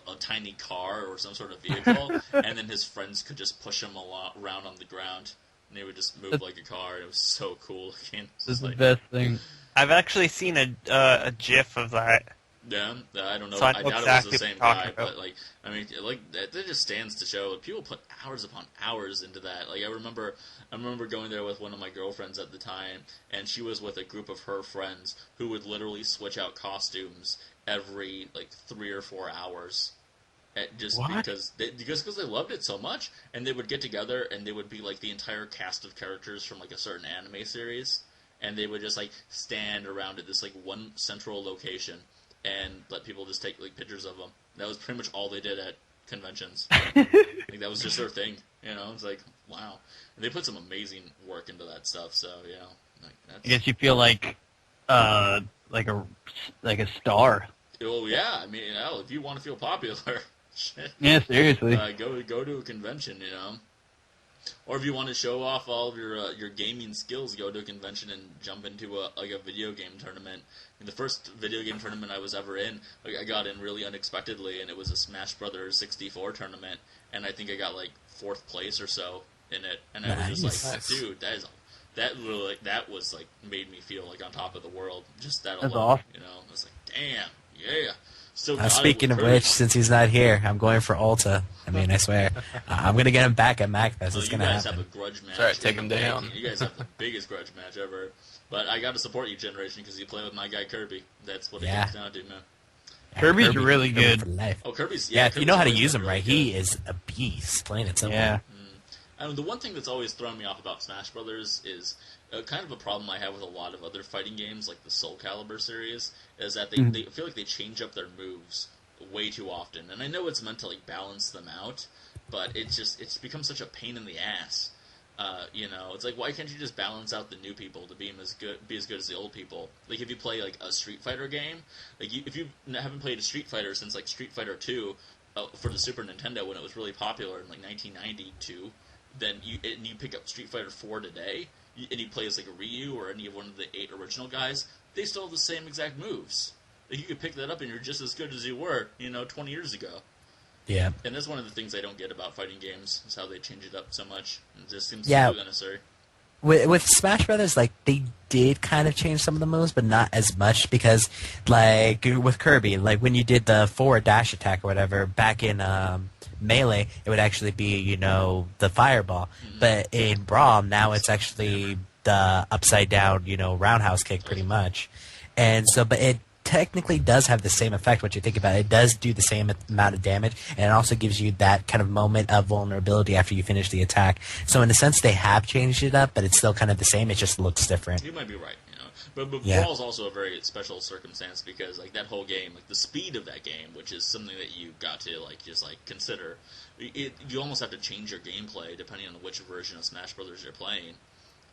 a tiny car or some sort of vehicle, and then his friends could just push him around on the ground, and they would just move like a car. It was so cool looking. This is the Like, best thing. I've actually seen a GIF of that. yeah, I don't know. So I I know doubt exactly it was the what same you're talking guy, about. but like, I mean, like that just stands to show like, people put hours upon hours into that. Like, I remember going there with one of my girlfriends at the time, and she was with a group of her friends who would literally switch out costumes every like 3 or 4 hours. Just What? because they loved it so much, and they would get together and they would be like the entire cast of characters from like a certain anime series, and they would just like stand around at this like one central location and let people just take like pictures of them. That was pretty much all they did at conventions. Like that was just their thing. You know, it's like wow, and they put some amazing work into that stuff. So you know, like that's. I guess you feel like a star. Oh yeah, I mean, hell, if you want to feel popular, shit. Yeah, seriously. Go to a convention, you know. Or if you want to show off all of your gaming skills, go to a convention and jump into a video game tournament. The first video game tournament I was ever in, I got in really unexpectedly, and it was a Smash Brothers 64 tournament, and I think I got like 4th place or so in it, and I was just like, dude, that was like made me feel like on top of the world. Just that That's alone, awesome. you know. I was like, damn, yeah. So Speaking of which, since he's not here, I'm going for Ulta. I mean, I swear. I'm going to get him back at MacFest. It's going to happen. You guys have a grudge match. Sorry, take him down. You guys have the biggest grudge match ever. But I got to support you, Generation, because you play with my guy Kirby. That's what it comes down to, man. Kirby's really good. For life. Oh, Kirby's... Yeah, if you know how to use him really right, good. he is a beast. Plain and simple. Yeah. I mean, the one thing that's always thrown me off about Smash Brothers is kind of a problem I have with a lot of other fighting games, like the Soul Calibur series, is that they feel like they change up their moves way too often. And I know it's meant to like balance them out, but it's become such a pain in the ass. You know, it's like, why can't you just balance out the new people to be as good as the old people? Like, if you play like a Street Fighter game, like if you haven't played a Street Fighter since like Street Fighter 2 for the Super Nintendo when it was really popular in like 1992, then you pick up Street Fighter 4 today, and you play as like a Ryu or any of one of the 8 original guys, they still have the same exact moves. Like, you could pick that up and you're just as good as you were, 20 years ago. Yeah. And that's one of the things I don't get about fighting games, is how they change it up so much. It just seems Yeah. so unnecessary. With Smash Brothers, like, they did kind of change some of the moves, but not as much, because, like, with Kirby, like, when you did the forward dash attack or whatever, back in Melee, it would actually be, the fireball. Mm-hmm. But in Brawl, now it's actually the upside down, roundhouse kick, pretty much. And so, but it technically does have the same effect. What you think about it, it does do the same amount of damage, and it also gives you that kind of moment of vulnerability after you finish the attack. So in a sense, they have changed it up, but it's still kind of the same. It just looks different. You might be right, but Yeah. Brawl's also a very special circumstance, because like that whole game, like the speed of that game, which is something that you got to just consider. You almost have to change your gameplay depending on which version of Smash Brothers you're playing.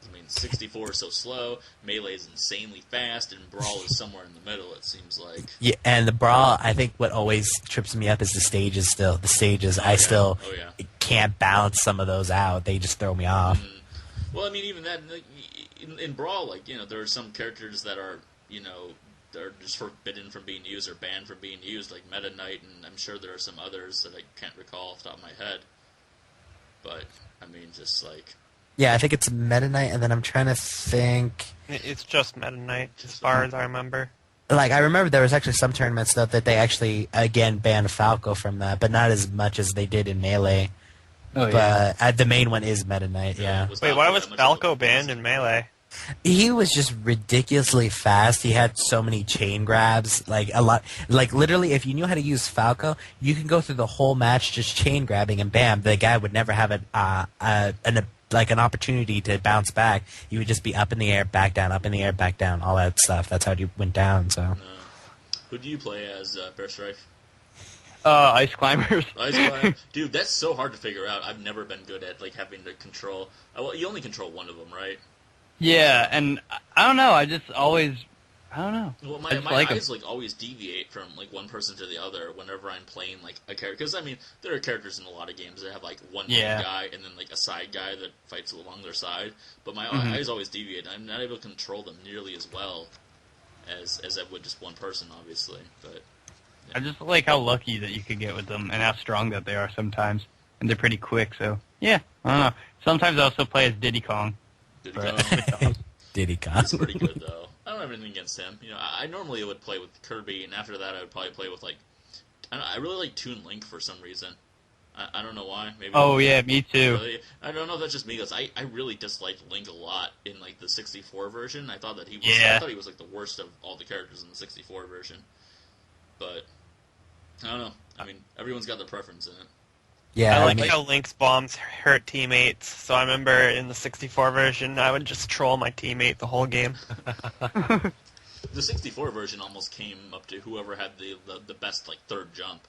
I mean, 64 is so slow, Melee is insanely fast, and Brawl is somewhere in the middle, it seems like. Yeah, and the Brawl, I think what always trips me up is the stages still. The stages, I still can't balance some of those out. They just throw me off. Well, I mean, even that, in Brawl, there are some characters that are, they're just forbidden from being used or banned from being used, like Meta Knight, and I'm sure there are some others that I can't recall off the top of my head. But, I mean, just Yeah, I think it's Meta Knight, and then I'm trying to think. It's just Meta Knight, as far as I remember. Like, I remember there was actually some tournaments, though, that they actually, again, banned Falco from that, but not as much as they did in Melee. Oh, yeah. But the main one is Meta Knight, yeah. Wait, why was Falco banned in Melee? He was just ridiculously fast. He had so many chain grabs, like a lot. Like literally, if you knew how to use Falco, you can go through the whole match just chain grabbing, and bam, the guy would never have an opportunity to bounce back. You would just be up in the air, back down, up in the air, back down, all that stuff. That's how you went down. So. Who do you play as, Bear Strife? Ice Climbers. Ice Climber? Dude, that's so hard to figure out. I've never been good at having to control. Well, you only control one of them, right? Yeah, and I don't know. I just always, I don't know. Well, my eyes always deviate from one person to the other whenever I'm playing a character. Because I mean, there are characters in a lot of games that have one main guy and then a side guy that fights along their side. But my eyes always deviate. I'm not able to control them nearly as well as I would just one person, obviously. But I just like how lucky that you could get with them and how strong that they are sometimes, and they're pretty quick. So yeah, I don't know. Sometimes I also play as Diddy Kong. Diddy Kong. He's pretty good, though. I don't have anything against him. I normally would play with Kirby, and after that I would probably play with, I really like Toon Link for some reason. I don't know why. Maybe. Oh, yeah, me too. I don't know if that's just me, because I really disliked Link a lot in, the 64 version. I thought that he was, the worst of all the characters in the 64 version. But, I don't know. I mean, everyone's got their preference in it. Yeah, I like how Link's bombs hurt teammates, so I remember in the 64 version, I would just troll my teammate the whole game. The 64 version almost came up to whoever had the best, third jump,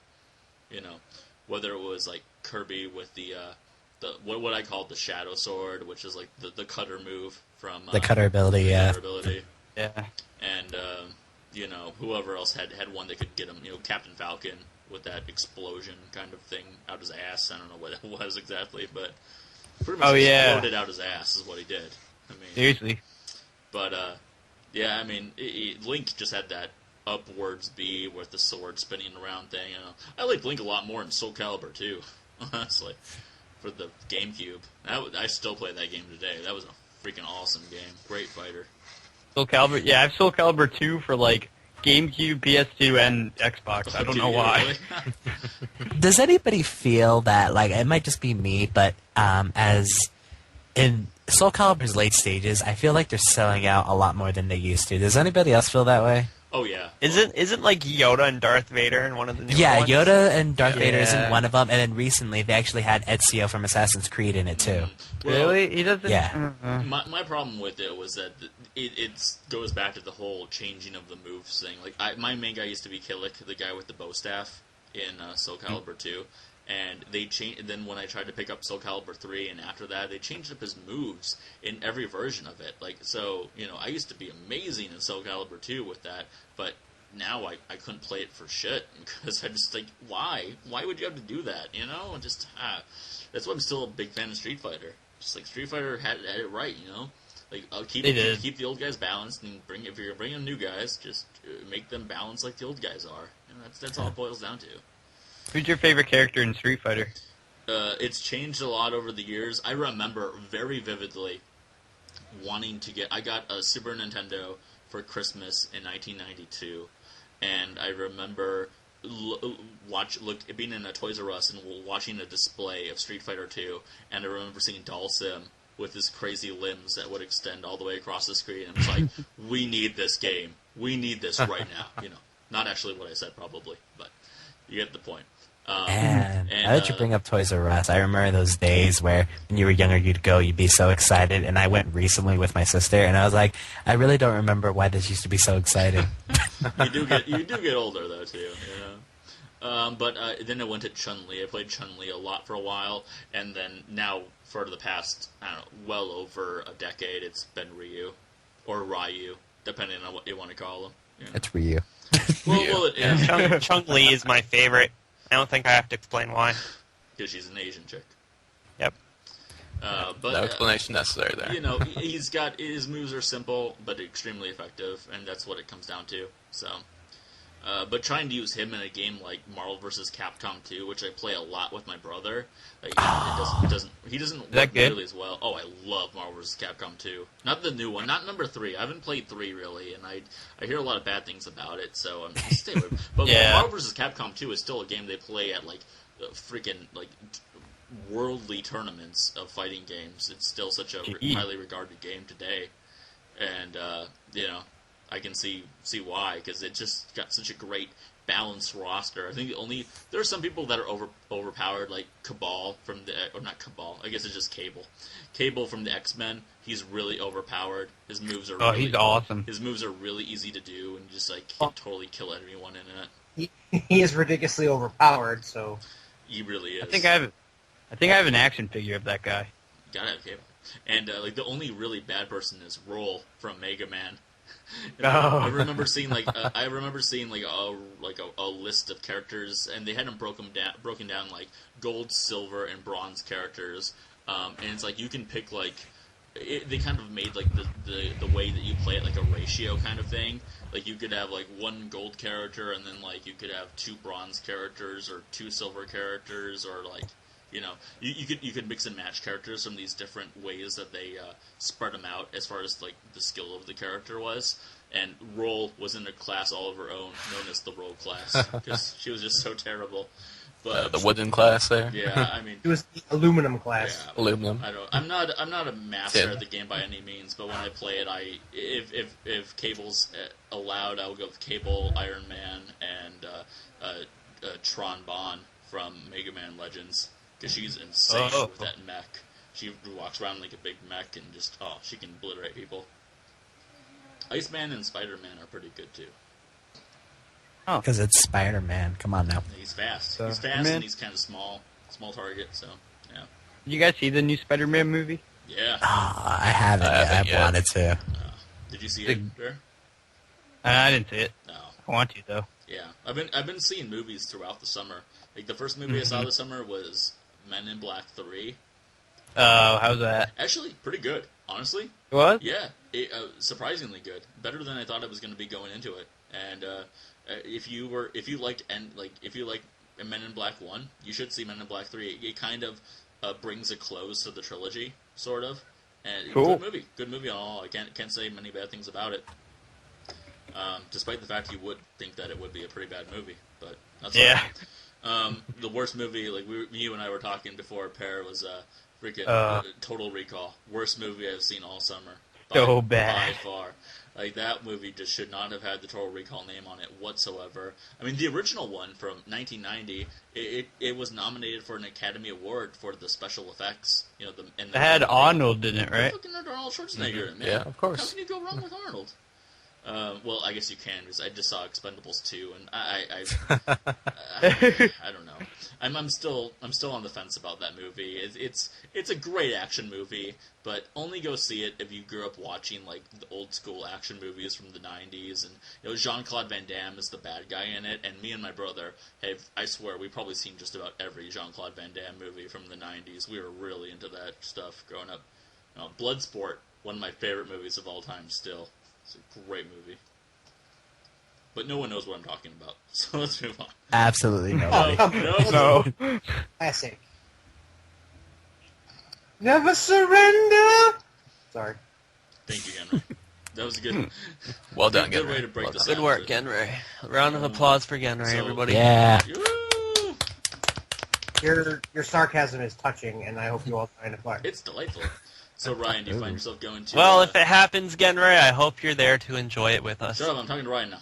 whether it was like Kirby with the what I call the Shadow Sword, which is like the cutter move from the cutter ability, yeah. Cutter ability. Yeah. And you know, whoever else had one that could get him, you know, Captain Falcon with that explosion kind of thing out his ass. I don't know what it was exactly, but pretty much exploded out his ass is what he did. I mean, Seriously. but yeah, I mean, Link just had that upwards B with the sword spinning around thing. You know, I like Link a lot more in Soul Calibur too, honestly, for the GameCube. I still play that game today. That was a freaking awesome game. Great fighter. Soul Calibur. Yeah, I have Soul Calibur 2 for like GameCube, PS2, and Xbox. I don't know why. Does anybody feel that, like, it might just be me, but as in Soul Calibur's late stages, I feel like they're selling out a lot more than they used to. Does anybody else feel that way? Oh yeah. Isn't like Yoda and Darth Vader in one of the new Yeah, ones? Yoda and Darth Vader is in one of them, and then recently they actually had Ezio from Assassin's Creed in it too. Well, Really? He doesn't. Yeah. My problem with it was that it goes back to the whole changing of the moves thing. Like my main guy used to be Killick, the guy with the bow staff in Soul Calibur 2, and they changed. Then when I tried to pick up Soul Calibur 3, and after that they changed up his moves in every version of it. Like so, you know, I used to be amazing in Soul Calibur 2 with that, but now I couldn't play it for shit because I just like why would you have to do that? You know, just that's why I'm still a big fan of Street Fighter. Just like Street Fighter had it right, you know. Like I'll keep the old guys balanced and if you're bringing new guys, just make them balanced like the old guys are. And that's all it boils down to. Who's your favorite character in Street Fighter? It's changed a lot over the years. I remember very vividly wanting to get. I got a Super Nintendo for Christmas in 1992, and I remember being in a Toys R Us and watching a display of Street Fighter 2, and I remember seeing Dalsim with his crazy limbs that would extend all the way across the screen, and it's like, we need this game. We need this right now. You know, not actually what I said probably, but you get the point. And now that you bring up Toys R Us, I remember those days where when you were younger you'd be so excited, and I went recently with my sister, and I was like, I really don't remember why this used to be so exciting. You do get older though too, you know. But then I went to Chun-Li. I played Chun-Li a lot for a while, and then now for the past, I don't know, well over a decade, it's been Ryu or Ryu, depending on what you want to call him. You know. It's Ryu. Well, it is. Chung-Li is my favorite. I don't think I have to explain why. Because she's an Asian chick. Yep. But no explanation necessary there. You know, his moves are simple but extremely effective, and that's what it comes down to. So, but trying to use him in a game like Marvel vs. Capcom 2, which I play a lot with my brother, like, he doesn't work nearly as well. Oh, I love Marvel vs. Capcom 2. Not the new one, not number 3. I haven't played 3 really, and I hear a lot of bad things about it, so I'm just stay away. But Marvel vs. Capcom 2 is still a game they play at like freaking like worldly tournaments of fighting games. It's still such a highly regarded game today, and you know, I can see why, because it just got such a great balanced roster. I think there are some people that are overpowered, like Cabal from or not Cabal. I guess it's just Cable from the XMen. He's really overpowered. His moves are he's awesome. His moves are really easy to do, and just like can totally kill everyone in it. He is ridiculously overpowered. So he really is. I think I have an action figure of that guy. You gotta have Cable. And like the only really bad person is Roll from Mega Man. I remember seeing a list of characters, and they had them broken down like gold, silver, and bronze characters. And it's like you can pick like they kind of made like the way that you play it like a ratio kind of thing. Like you could have like one gold character, and then like you could have 2 bronze characters or 2 silver characters, or like, you know, you could mix and match characters from these different ways that they spread them out as far as like the skill of the character was. And Roll was in a class all of her own, known as the Roll class, because she was just so terrible. But the wooden class there. Yeah, I mean, it was the aluminum class. Yeah, aluminum. I'm not a master at the game by any means, but when I play it, if Cable's allowed, I will go with Cable, Iron Man, and Tron Bonne from Mega Man Legends, because she's insane with that mech. She walks around like a big mech and just she can obliterate people. Iceman and Spider-Man are pretty good too. Oh. Because it's Spider-Man. Come on now. He's fast. So, He's fast man. and he's kind of small target. So yeah, You guys see the new Spider-Man movie? yeah. Ah, I haven't I yet. haven't I yet. wanted to. Did you see Big- it? Bear? I didn't see it. No. I want to though. Yeah, I've been seeing movies throughout the summer. Like the first movie I saw this summer was Men in Black 3. Oh, how's that? Actually, pretty good, honestly. What? Yeah, surprisingly good. Better than I thought it was going to be going into it. And if you liked Men in Black 1, you should see Men in Black 3. It kind of brings a close to the trilogy, sort of. And Cool. Good movie on all. I can't say many bad things about it. Despite the fact you would think that it would be a pretty bad movie, but that's Yeah. all right. The worst movie, like you and I were talking before, Pear, was freaking Total Recall. Worst movie I've seen all summer. So By bad. far. Like, that movie just should not have had the Total Recall name on it whatsoever. I mean, the original one from 1990, it was nominated for an Academy Award for the special effects. You know, It had Arnold in it, right? Fucking Arnold Schwarzenegger, man. Yeah, of course. How can you go wrong with Arnold? Well, I guess you can, because I just saw Expendables 2, and I don't know. I'm still on the fence about that movie. It's a great action movie, but only go see it if you grew up watching like the old school action movies from the 90s. And Jean-Claude Van Damme is the bad guy in it, and me and my brother I swear we've probably seen just about every Jean-Claude Van Damme movie from the 90s. We were really into that stuff growing up. Bloodsport, one of my favorite movies of all time still. It's a great movie. But no one knows what I'm talking about, so let's move on. Absolutely nobody. No. Classic. Never surrender. Sorry. Thank you, Henry. That was a good. Well done, good way Genry. to break Well this done. up. Good work, Genry. Round of applause for Genry, So- everybody. Yeah. Woo! Your sarcasm is touching, and I hope you all find it fun. It's delightful. So Ryan, do you find yourself going to? Well, if it happens, Genry, I hope you're there to enjoy it with us. Shut up! I'm talking to Ryan now.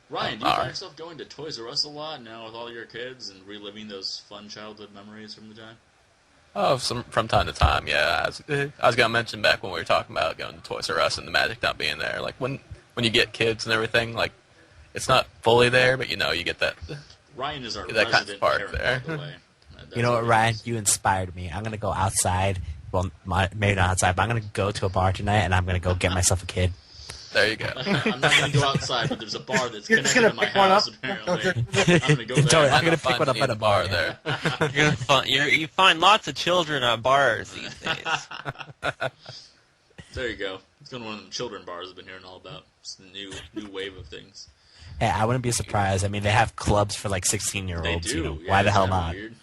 Ryan, do you all find right. yourself going to Toys R Us a lot now with all your kids and reliving those fun childhood memories from the time? Oh, from time to time, yeah. I was gonna mention back when we were talking about going to Toys R Us and the magic not being there. Like when you get kids and everything, like it's not fully there, but you get that. Ryan is our That kind of resident spark parent, there. by the way. You know what, That's Ryan? it is. You inspired me. I'm gonna go outside. Well, maybe not outside, but I'm gonna go to a bar tonight, and I'm gonna go get myself a kid. There you go. I'm not going to go outside, but there's a bar that's You're just connected gonna to my pick one house, up? apparently. I'm going to go Totally, there. I'm gonna pick Find one up any at a bar there. You're gonna you find lots of children at bars these days. There you go. It's going to one of them children bars I've been hearing all about. It's a new wave of things. Hey, I wouldn't be surprised. I mean, they have clubs for like 16-year-olds. They do. Yeah, why the it's hell kinda not? Weird.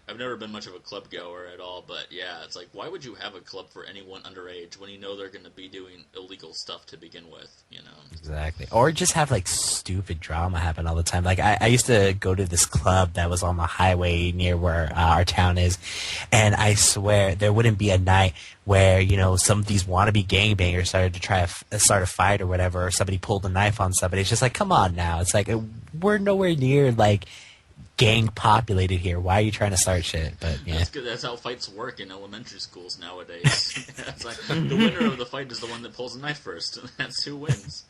I've never been much of a club goer at all, but yeah, it's like, why would you have a club for anyone underage when you know they're going to be doing illegal stuff to begin with, Exactly. Or just have like stupid drama happen all the time. Like I used to go to this club that was on the highway near where our town is, and I swear there wouldn't be a night where some of these wannabe gangbangers started to try to start a fight or whatever, or somebody pulled a knife on somebody. It's just like, come on now. It's like we're nowhere near like gang populated here. Why are you trying to start shit? But yeah. That's good. That's how fights work in elementary schools nowadays. It's like the winner of the fight is the one that pulls a knife first, and that's who wins.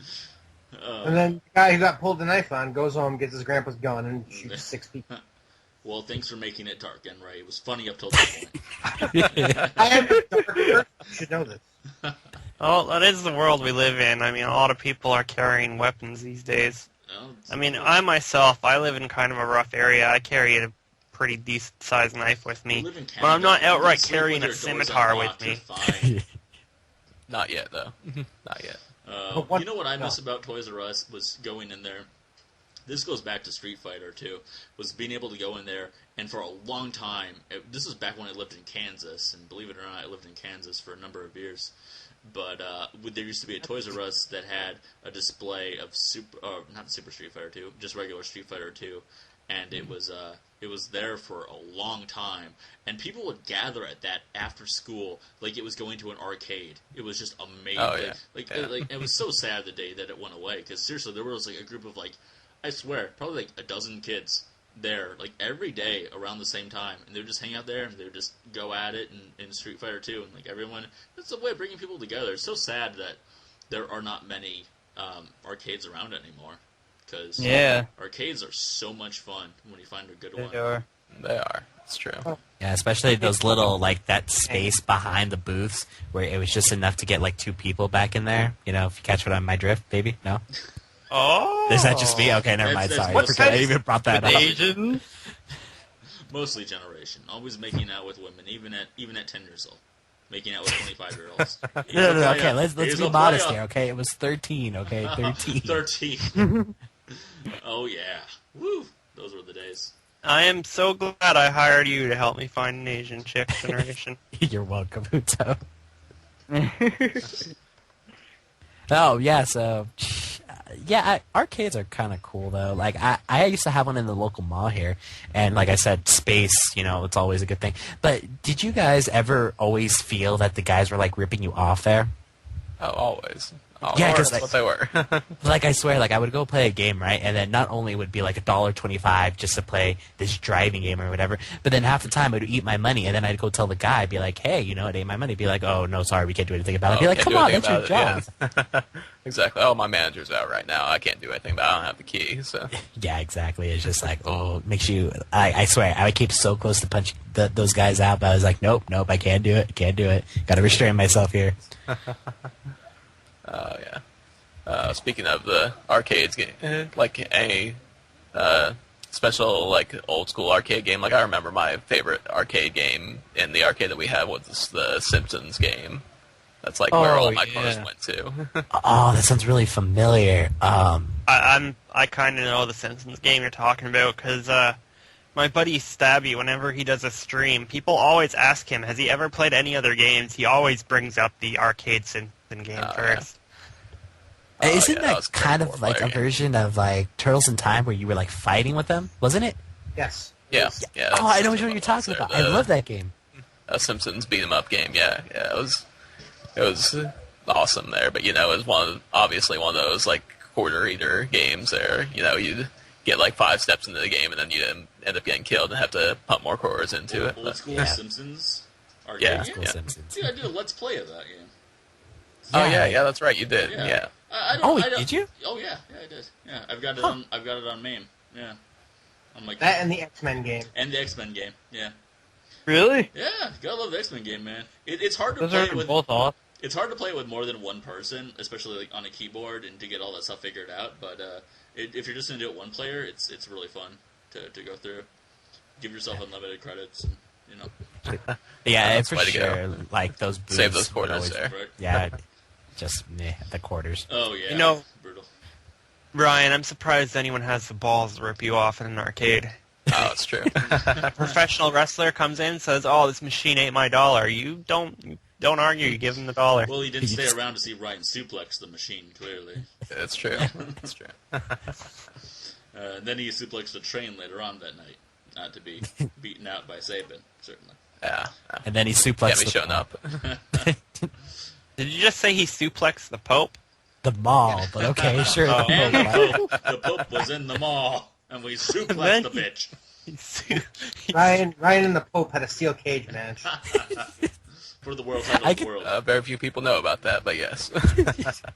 And then the guy who got pulled the knife on goes home, gets his grandpa's gun, and shoots 6 people. Well, thanks for making it dark, Ray. It was funny up till that point. I am a dark person. You should know this. Well, that is the world we live in. I mean, a lot of people are carrying weapons these days. Well, I mean, I myself, I live in kind of a rough area. I carry a pretty decent-sized knife with you me. live in But I'm not Canada. outright You sleep carrying with a your doors scimitar unlocked, with me. you're fine. Not yet, though. Not yet. What- You know what I miss no. about Toys R Us was going in there. This goes back to Street Fighter too. Was being able to go in there, and for a long time. This was back when I lived in Kansas, and believe it or not, I lived in Kansas for a number of years. But there used to be a Toys R Us that had a display of not Super Street Fighter 2, just regular Street Fighter 2, and it was there for a long time. And people would gather at that after school, like it was going to an arcade. It was just amazing. Oh, yeah. Like it was so sad the day that it went away, because seriously, there was like a group of I swear, probably like a dozen kids there, like every day around the same time, and they would just hang out there and they would just go at it in Street Fighter 2, and like everyone, that's a way of bringing people together. It's so sad that there are not many arcades around anymore. because arcades are so much fun when you find a good one. They are. It's true. Yeah, especially those little, like, that space behind the booths where it was just enough to get, like, 2 people back in there. You know, if you catch what on my drift, baby? No? Oh! Is that just me? Okay, never mind. Sorry. I even brought that up. Asians? Mostly generation. Always making out with women, even at 10 years old. Making out with 25-year-olds. No, okay, let's be modest here, okay? It was 13, okay? 13. 13. Oh, yeah. Woo! Those were the days. I am so glad I hired you to help me find an Asian chick generation. You're welcome, Uto. Oh, yeah, so... Yeah, arcades are kind of cool, though. Like, I used to have one in the local mall here, and like I said, space, you know, it's always a good thing. But did you guys ever always feel that the guys were, like, ripping you off there? Oh, always. Yeah, that's like, what they were. Like, I swear, like, I would go play a game, right, and then not only would be, like, $1.25 just to play this driving game or whatever, but then half the time I would eat my money, and then I'd go tell the guy, be like, hey, you know, it ain't my money. Be like, oh, no, sorry, we can't do anything about it. Be like, come on, that's your job. Yeah. Exactly. Oh, my manager's out right now. I can't do anything, but I don't have the key, so... Yeah, exactly. It's just like, oh, makes you... I swear, I would keep so close to punch those guys out, but I was like, nope, I can't do it. Gotta restrain myself here. Oh, yeah. Speaking of the arcades game, like a special, like, old school arcade game, like, I remember my favorite arcade game in the arcade that we had was the Simpsons game. That's, like, where all my cars went to. Oh, that sounds really familiar. I kind of know the Simpsons game you're talking about, because my buddy Stabby, whenever he does a stream, people always ask him, has he ever played any other games? He always brings up the arcade Simpsons game first. Isn't that kind of like a version of like Turtles in Time where you were like fighting with them? Wasn't it? Yes. Yeah. Oh, I know what you're talking about. I love that game. Simpsons beat 'em up game. Yeah. It was awesome there, but you know, it was obviously one of those like quarter eater games there. You know, you'd get like 5 steps into the game and then you'd end up getting killed and have to pump more quarters into it. Old school Simpsons arcade game? School Simpsons. Dude, I did a Let's Play of that game. Oh yeah, that's right, you did. Yeah. Did you? Oh yeah, I did. Yeah, I've got it on MAME. Yeah, I'm like that and the X-Men game. And the X-Men game. Yeah. Really? Yeah, gotta love the X-Men game, man. It's hard to Those play are with both off. It's hard to play with more than one person, especially like on a keyboard and to get all that stuff figured out. But if you're just gonna do it one player, it's really fun to go through. Give yourself unlimited credits, and, you know. Yeah, for sure. Like those booths. Save those quarters there. Right. Yeah, just the quarters. Oh yeah. You know, brutal. Ryan, I'm surprised anyone has the balls to rip you off in an arcade. Oh, it's true. A professional wrestler comes in and says, "Oh, this machine ain't my dollar." You don't argue. You give him the dollar. Well, he didn't stay around to see Ryan suplex the machine. Clearly, It's true. It's true. Then he suplexed the train later on that night, not to be beaten out by Saban, certainly. Yeah. And then he suplexed me showing up. Did you just say he suplexed the Pope? the mall, but okay, sure. And the Pope was in the mall, and we suplexed the bitch. Ryan and the Pope had a steel cage match. For the world title of the world. Very few people know about that, but yes.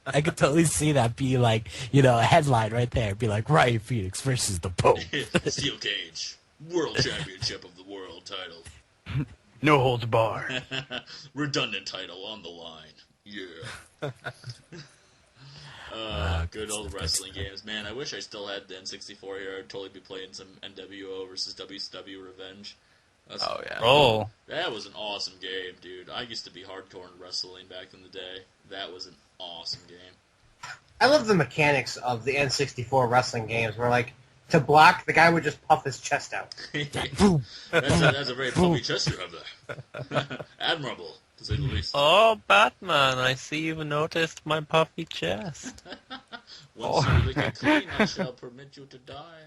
I could totally see that be like, a headline right there. Be like, Ryan Phoenix versus the Pope. Steel cage. World championship of the world title. No holds bar. Redundant title on the line. Yeah. Good old wrestling games. Man, I wish I still had the N64 here. I'd totally be playing some NWO versus WCW Revenge. Oh. That was an awesome game, dude. I used to be hardcore in wrestling back in the day. That was an awesome game. I love the mechanics of the N64 wrestling games where, like, to block, the guy would just puff his chest out. That's a very puffy chest you have there. Admirable, to say the least. Oh, Batman, I see you've noticed my puffy chest. Once you lick it clean, I shall permit you to die.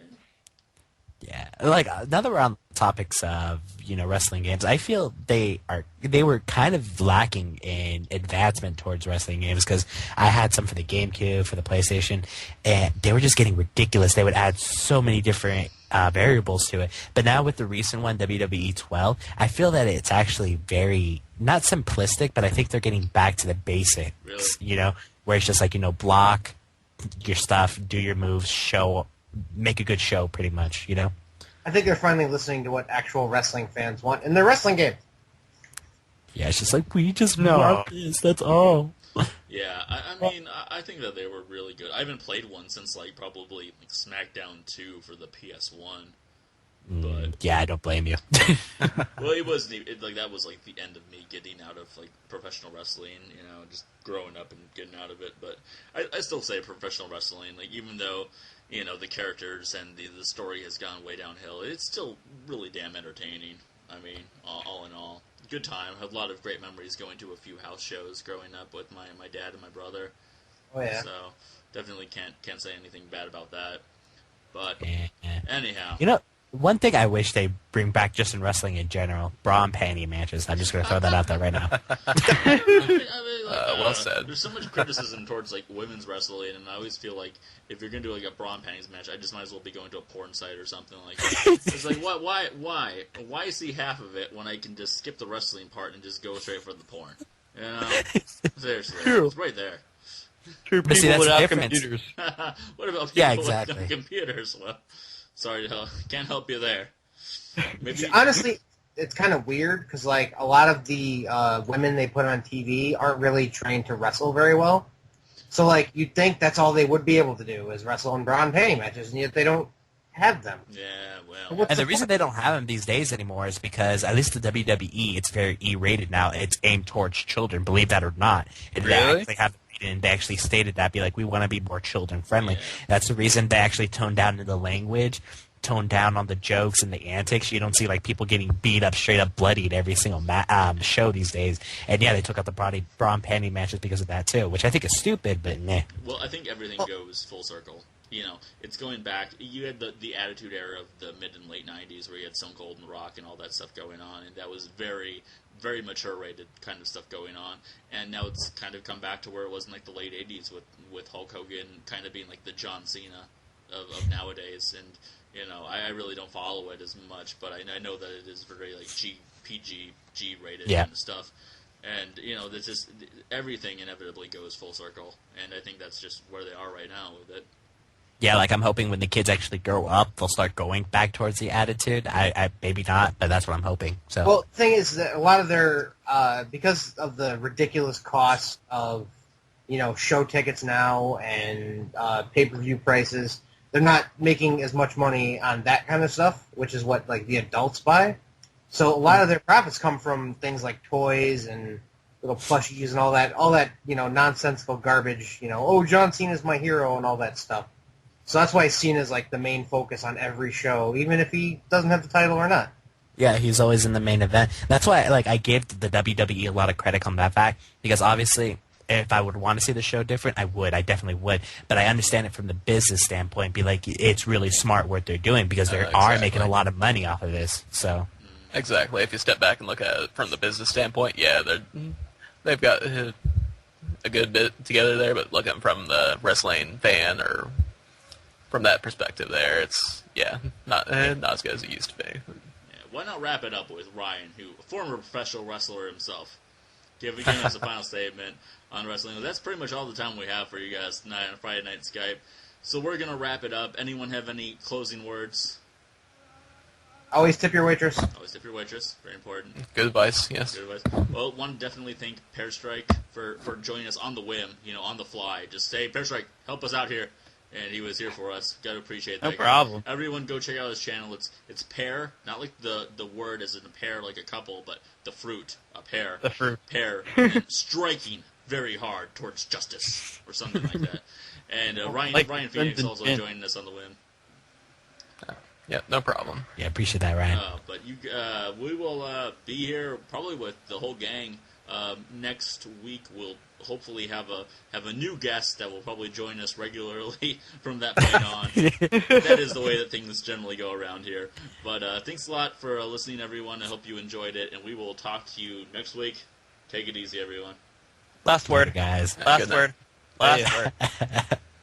Yeah, like now that we're on topics of wrestling games, I feel they were kind of lacking in advancement towards wrestling games because I had some for the GameCube, for the PlayStation, and they were just getting ridiculous. They would add so many different variables to it. But now with the recent one, WWE 12, I feel that it's actually very not simplistic, but I think they're getting back to the basics. Really? Where it's just like block, your stuff, do your moves, make a good show, pretty much, you know? I think they're finally listening to what actual wrestling fans want in their wrestling game. Yeah, it's just like, we just want this, that's all. Yeah, I mean, I think that they were really good. I haven't played one since, like, probably like, SmackDown 2 for the PS1. But yeah, I don't blame you. well, it was that was like the end of me getting out of like professional wrestling, you know, just growing up and getting out of it. But I still say professional wrestling, like even though you know the characters and the story has gone way downhill, it's still really damn entertaining. I mean, all in all, good time. I have a lot of great memories going to a few house shows growing up with my dad and my brother. Oh yeah. So definitely can't say anything bad about that. But anyhow, you know. One thing I wish they bring back just in wrestling in general, bra and panty matches. I'm just going to throw that out there right now. Well said. There's so much criticism towards like women's wrestling, and I always feel like if you're going to do like a bra and panties match, I just might as well be going to a porn site or something like that. It's like, why see half of it when I can just skip the wrestling part and just go straight for the porn? You know? Seriously. True. It's right there. True But people see, that's the without difference. computers. What about people Yeah, exactly. with computers? Well, sorry, can't help you there. Maybe Honestly, it's kind of weird because like a lot of the women they put on TV aren't really trained to wrestle very well. So like you'd think that's all they would be able to do is wrestle in bra and panty matches, and yet they don't have them. Yeah, well. What's And the the reason point? they don't have them these days anymore is because, at least the WWE, it's very E-rated now. It's aimed towards children, believe that or not. And Really? They actually stated that, be like, we want to be more children-friendly. Yeah. That's the reason they actually toned down the language, toned down on the jokes and the antics. You don't see, like, people getting beat up, straight up bloodied every single show these days. And, yeah, they took out the bra and panty matches because of that, too, which I think is stupid, but meh. Well, I think everything goes full circle. You know, it's going back. You had the Attitude Era of the mid and late '90s, where you had Stone Cold and Rock and all that stuff going on, and that was very, very mature-rated kind of stuff going on. And now it's kind of come back to where it was in like the late '80s with Hulk Hogan kind of being like the John Cena of nowadays. And you know, I really don't follow it as much, but I know that it is very like G-rated Yeah. kind of stuff. And you know, this just everything inevitably goes full circle, and I think that's just where they are right now with it. Yeah, like I'm hoping when the kids actually grow up, they'll start going back towards the attitude. I maybe not, but that's what I'm hoping. So, Well, the thing is that a lot of their because of the ridiculous cost of show tickets now and pay-per-view prices, they're not making as much money on that kind of stuff, which is what like the adults buy. So a lot of their profits come from things like toys and little plushies and all that nonsensical garbage. John Cena's my hero and all that stuff. So that's why Cena's like the main focus on every show, even if he doesn't have the title or not. yeah, he's always in the main event. That's why I gave the WWE a lot of credit on that fact, because obviously if I would want to see the show different, I definitely would. But I understand it from the business standpoint, be like, it's really smart what they're doing because they are Exactly. making a lot of money off of this. So Exactly. If you step back and look at it from the business standpoint, yeah, they've got a good bit together there. But looking from the wrestling fan or from that perspective, there, it's not as good as it used to be. Yeah, why not wrap it up with Ryan, who a former professional wrestler himself, giving us a final statement on wrestling. That's pretty much all the time we have for you guys tonight on Friday Night Skype. So we're gonna wrap it up. Anyone have any closing words? Always tip your waitress. Always tip your waitress. Very important. Good advice, yes. Good advice. Well, want to definitely thank Pear Strike for joining us on the whim, on the fly. Just say, Pear Strike, help us out here. And he was here for us. Got to appreciate that. No problem. Everyone go check out his channel. It's pear, not like the word as in a pear like a couple, but the fruit, a pear. The fruit. Pear, and striking very hard towards justice, or something like that. And Ryan Phoenix Dungeon also Inn. joining us on the whim. Yeah, no problem. yeah, appreciate that, Ryan. But we will be here probably with the whole gang. Next week we'll hopefully have a new guest that will probably join us regularly from that point on. That is the way that things generally go around here. But thanks a lot for listening, everyone. I hope you enjoyed it, and we will talk to you next week. Take it easy, everyone. Last word. guys. Last Good night. word. Last word.